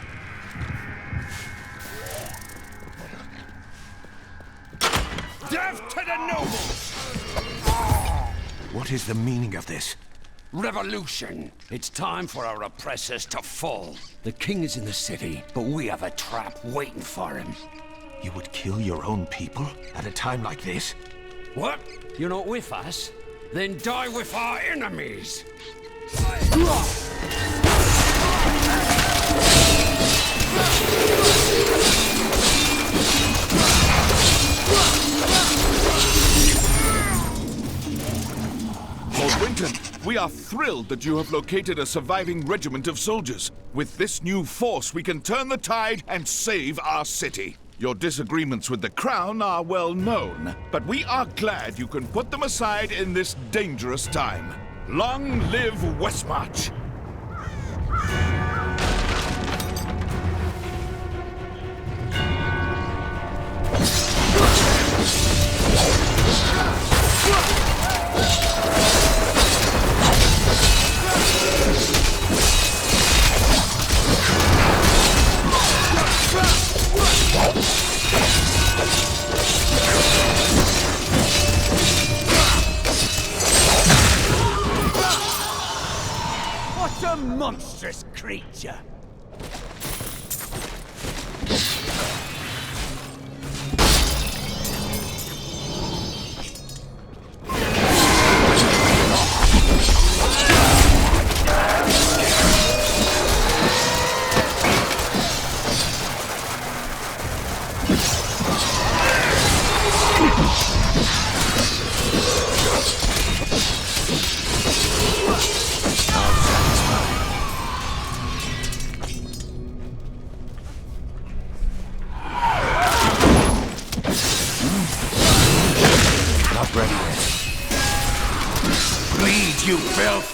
Death to the nobles! What is the meaning of this? Revolution! It's time for our oppressors to fall. The king is in the city, but we have a trap waiting for him. You would kill your own people at a time like this? What? You're not with us? Then die with our enemies! Lord Winton, we are thrilled that you have located a surviving regiment of soldiers. With this new force, we can turn the tide and save our city. Your disagreements with the Crown are well known, but we are glad you can put them aside in this dangerous time. Long live Westmarch! What a monstrous creature! Not ready yet. Bleed, you filth!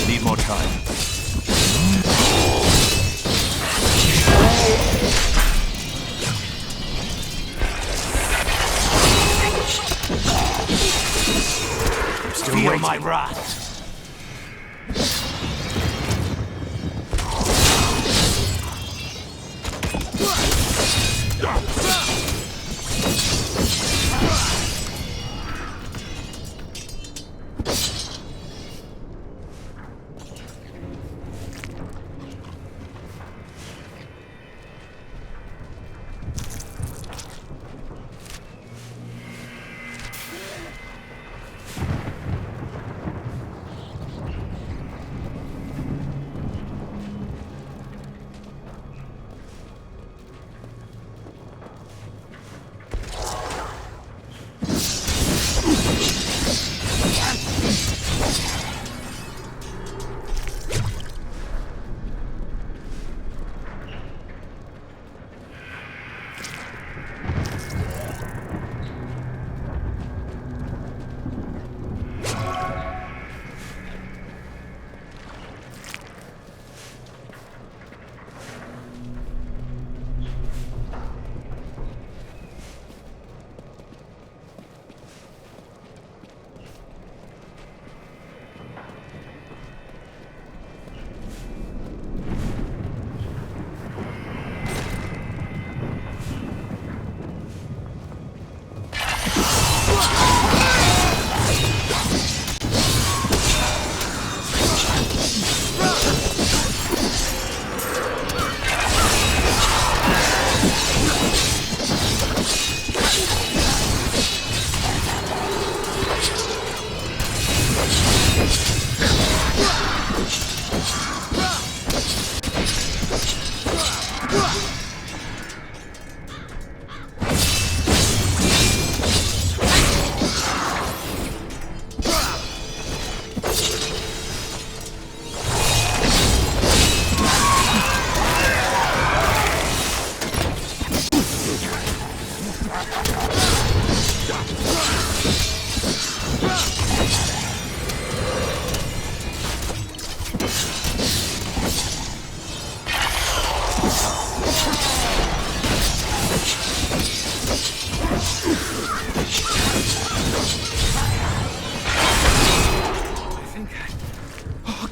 Need more time. Still feel my wrath.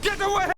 Get away!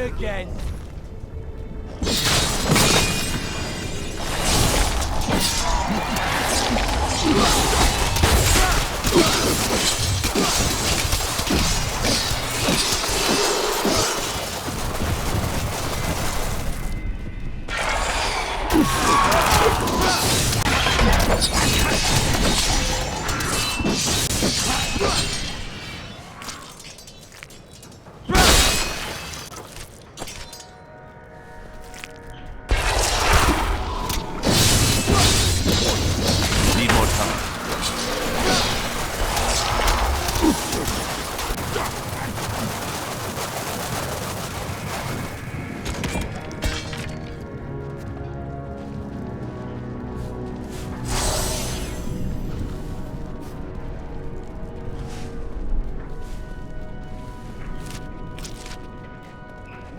Again.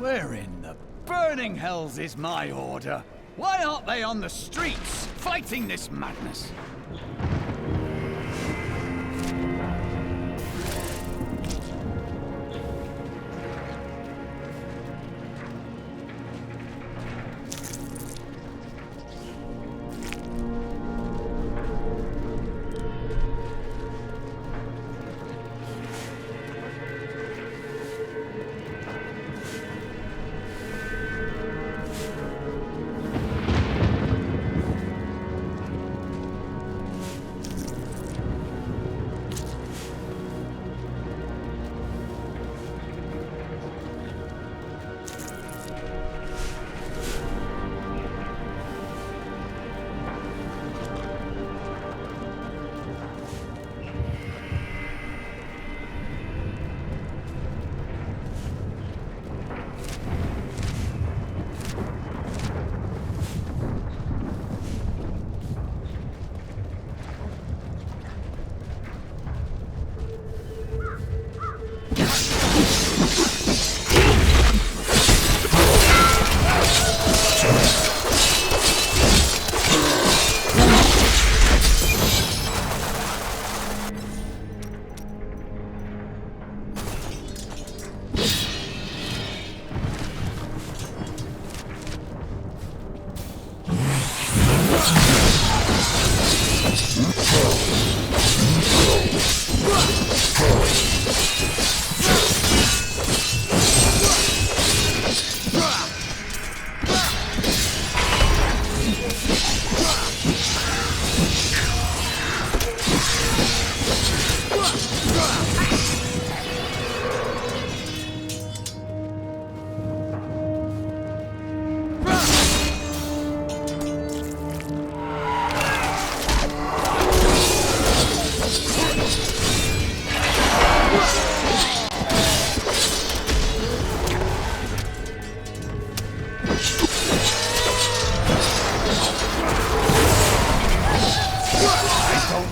Where in the burning hells is my order? Why aren't they on the streets, fighting this madness?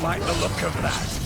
like the look of that.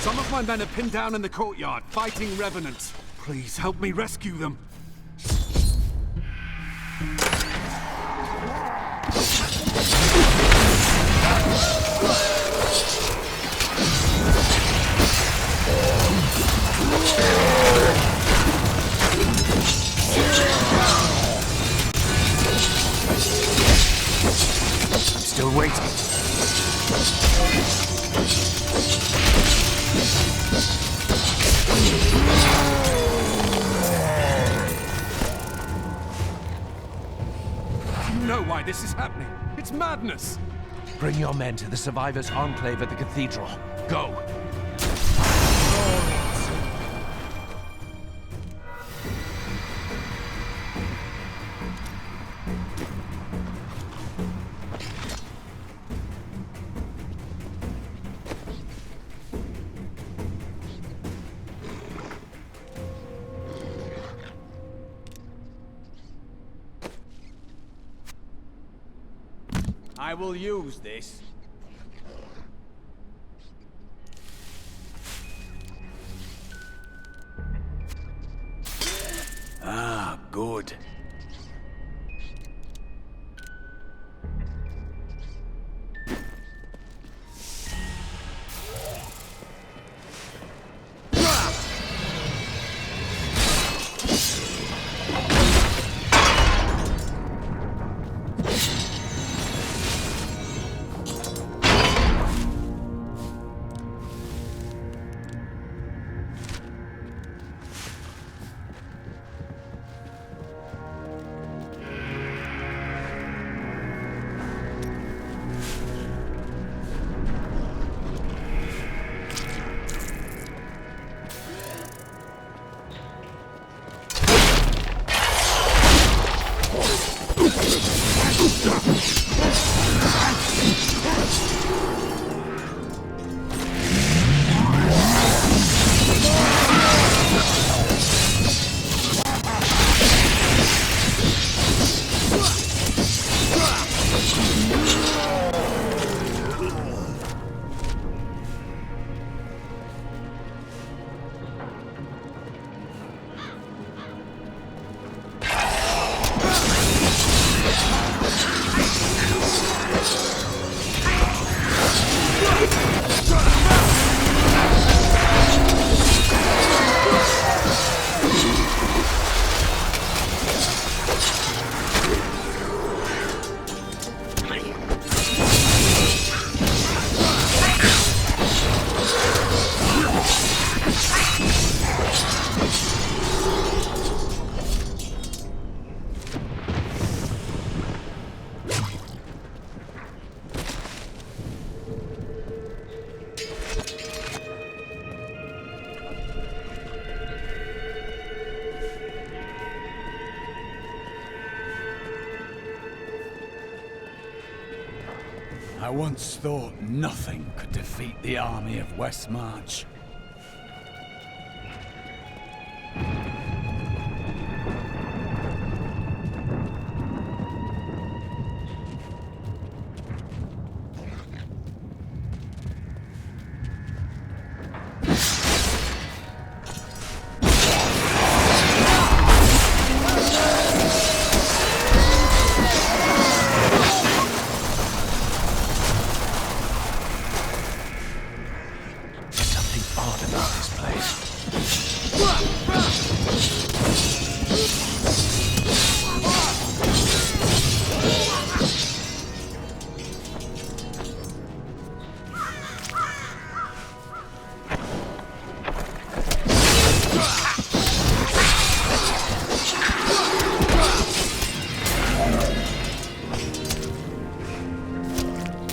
Some of my men are pinned down in the courtyard, fighting revenants. Please help me rescue them. I'm still waiting. You know why this is happening. It's madness. Bring your men to the survivors' enclave at the cathedral. Go! I will use this. Ah, good. I once thought nothing could defeat the army of Westmarch.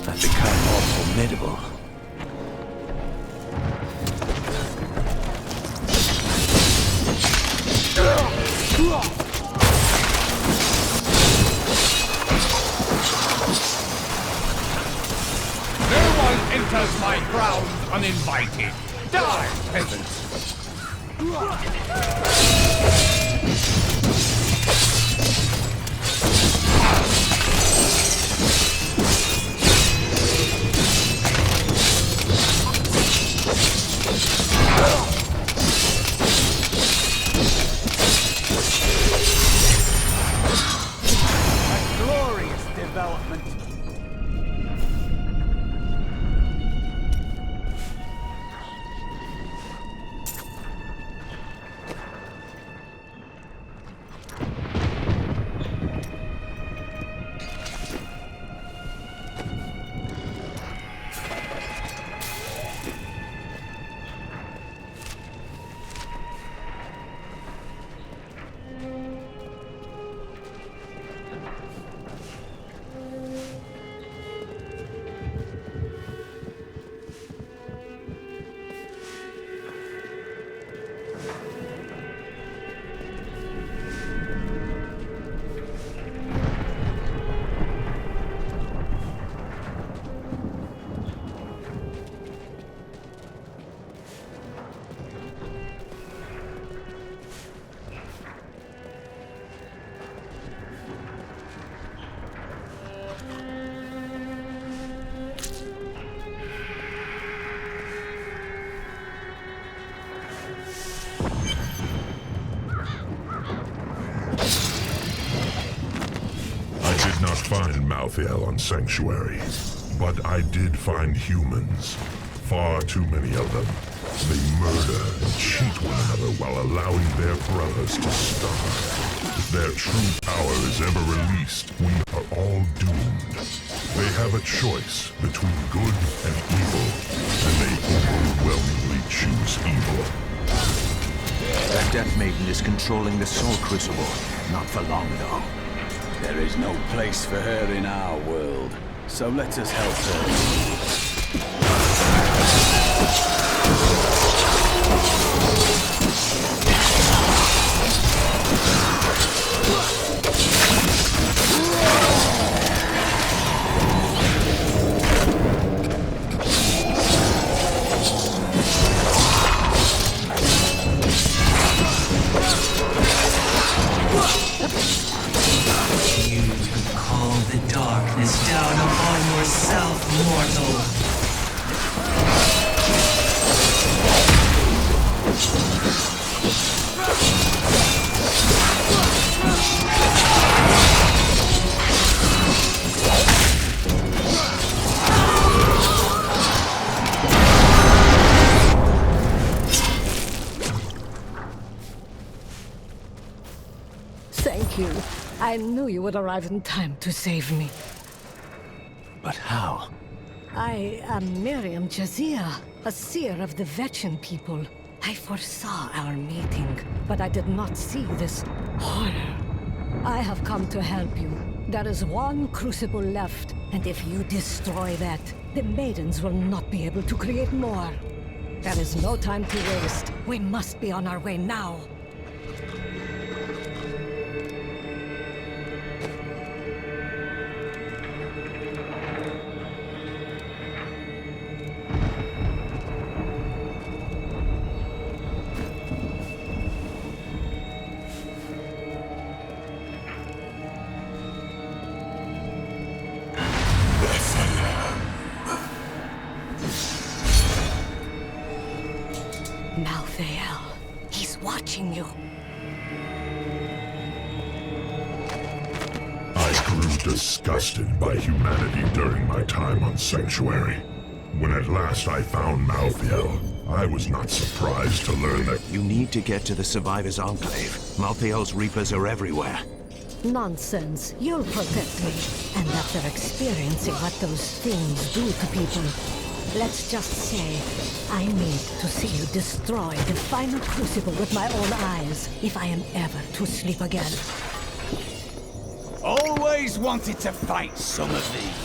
I've become more formidable. No one enters my grounds uninvited. Die, peasants! Malthael on Sanctuary, but I did find humans. Far too many of them. They murder and cheat one another while allowing their brothers to starve. If their true power is ever released, we are all doomed. They have a choice between good and evil, and they overwhelmingly choose evil. That Death Maiden is controlling the Soul Crucible. Not for long, though. There is no place for her in our world, so let us help her. You call the darkness down upon yourself, mortal. Thank you. I knew you would arrive in time to save me. But how? I am Miriam Jazia, a seer of the Vetchin people. I foresaw our meeting, but I did not see this horror. I have come to help you. There is one crucible left, and if you destroy that, the maidens will not be able to create more. There is no time to waste. We must be on our way now. Malthael, he's watching you. I grew disgusted by humanity during my time on Sanctuary. When at last I found Malthael, I was not surprised to learn that... You need to get to the Survivors' Enclave. Malthael's Reapers are everywhere. Nonsense. You'll protect me. And after experiencing what those things do to people, let's just say, I need to see you destroy the final crucible with my own eyes, if I am ever to sleep again. Always wanted to fight some of these.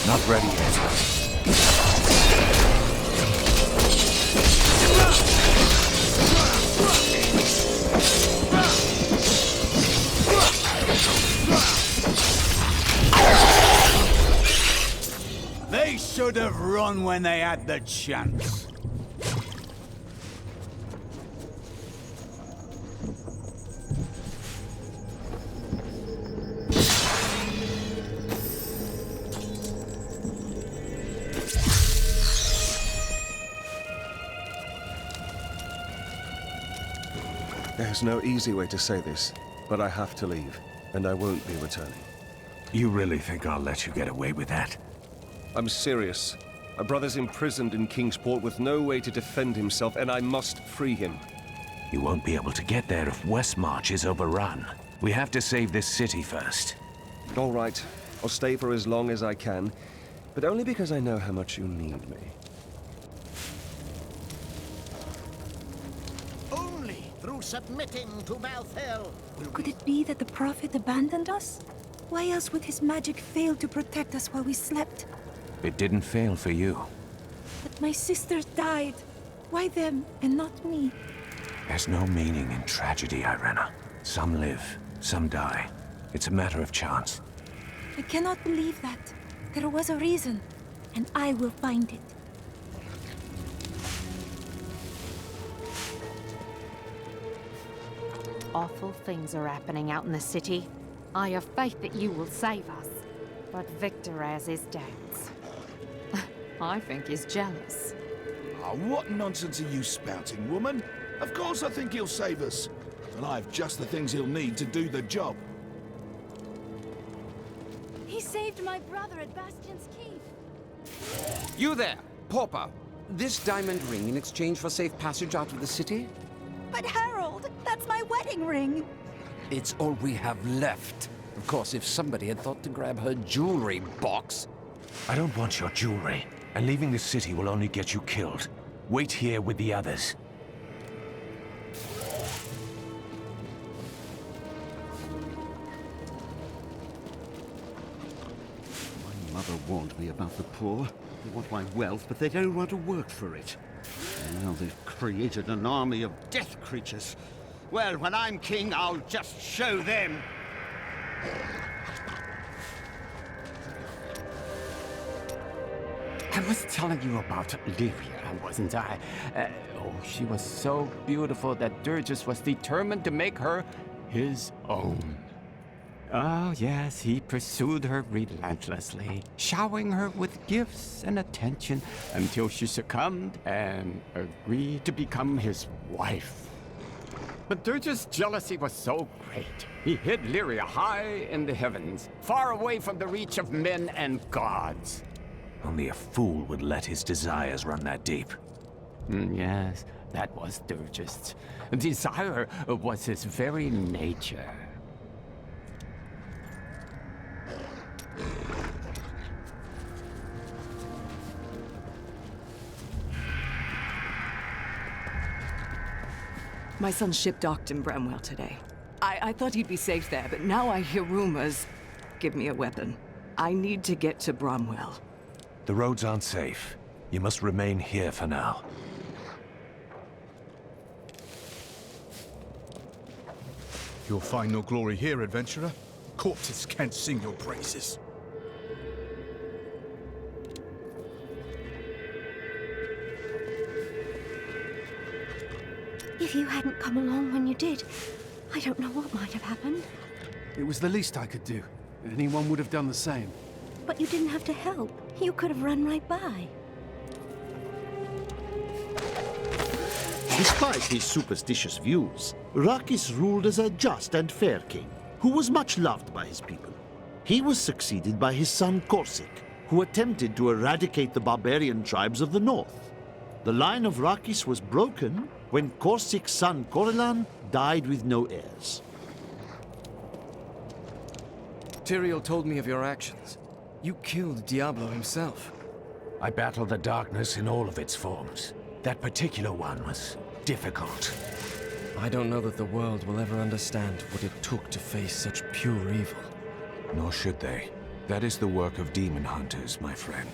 Not ready yet. They should have run when they had the chance. There's no easy way to say this, but I have to leave, and I won't be returning. You really think I'll let you get away with that? I'm serious. My brother's imprisoned in Kingsport with no way to defend himself, and I must free him. You won't be able to get there if Westmarch is overrun. We have to save this city first. All right. I'll stay for as long as I can, but only because I know how much you need me. Only through submitting to Malthael. Could it be that the Prophet abandoned us? Why else would his magic fail to protect us while we slept? It didn't fail for you. But my sisters died. Why them and not me? There's no meaning in tragedy, Irena. Some live, some die. It's a matter of chance. I cannot believe that. There was a reason, and I will find it. awful things are happening out in the city. I have faith that you will save us, but Victor has his doubts. I think he's jealous. Ah, what nonsense are you spouting, woman? Of course I think he'll save us. And I've just the things he'll need to do the job. He saved my brother at Bastion's Keep. You there, pauper. This diamond ring in exchange for safe passage out of the city? But Harold, that's my wedding ring. It's all we have left. Of course, if somebody had thought to grab her jewelry box. I don't want your jewelry, and leaving the city will only get you killed. Wait here with the others. My mother warned me about the poor. They want my wealth, but they don't want to work for it. Now they've created an army of death creatures. Well, when I'm king, I'll just show them. I was telling you about Lyria, wasn't I? Oh, she was so beautiful that Durgis was determined to make her his own. Oh, yes, he pursued her relentlessly, showering her with gifts and attention until she succumbed and agreed to become his wife. But Durgis' jealousy was so great, he hid Lyria high in the heavens, far away from the reach of men and gods. Only a fool would let his desires run that deep. Yes, that was Durgis. Desire was his very nature. My son's ship docked in Bramwell today. I thought he'd be safe there, but now I hear rumors. Give me a weapon. I need to get to Bramwell. The roads aren't safe. You must remain here for now. You'll find no glory here, adventurer. Corpses can't sing your praises. If you hadn't come along when you did, I don't know what might have happened. It was the least I could do. Anyone would have done the same. But you didn't have to help. You could have run right by. Despite his superstitious views, Rakis ruled as a just and fair king, who was much loved by his people. He was succeeded by his son Corsic, who attempted to eradicate the barbarian tribes of the north. The line of Rakis was broken when Corsic's son Corellan died with no heirs. Tyrael told me of your actions. You killed Diablo himself. I battled the darkness in all of its forms. That particular one was difficult. I don't know that the world will ever understand what it took to face such pure evil. Nor should they. That is the work of demon hunters, my friend.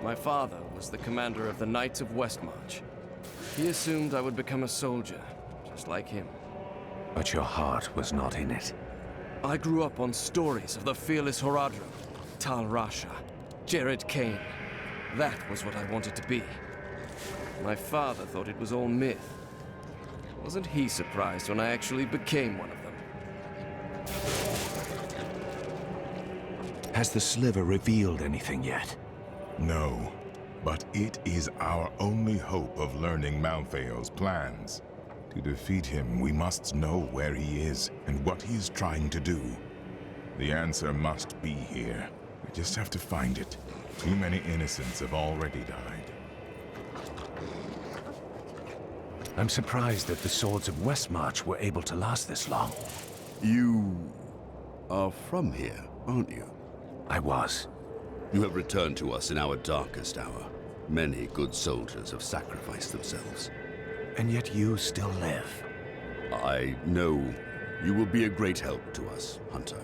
My father was the commander of the Knights of Westmarch. He assumed I would become a soldier, just like him. But your heart was not in it. I grew up on stories of the fearless Horadrim, Tal Rasha, Jared Kane. That was what I wanted to be. My father thought it was all myth. Wasn't he surprised when I actually became one of them? Has the sliver revealed anything yet? No, but it is our only hope of learning Malthael's plans. To defeat him, we must know where he is and what he is trying to do. The answer must be here. We just have to find it. Too many innocents have already died. I'm surprised that the swords of Westmarch were able to last this long. You are from here, aren't you? I was. You have returned to us in our darkest hour. Many good soldiers have sacrificed themselves. And yet you still live. I know you will be a great help to us, Hunter.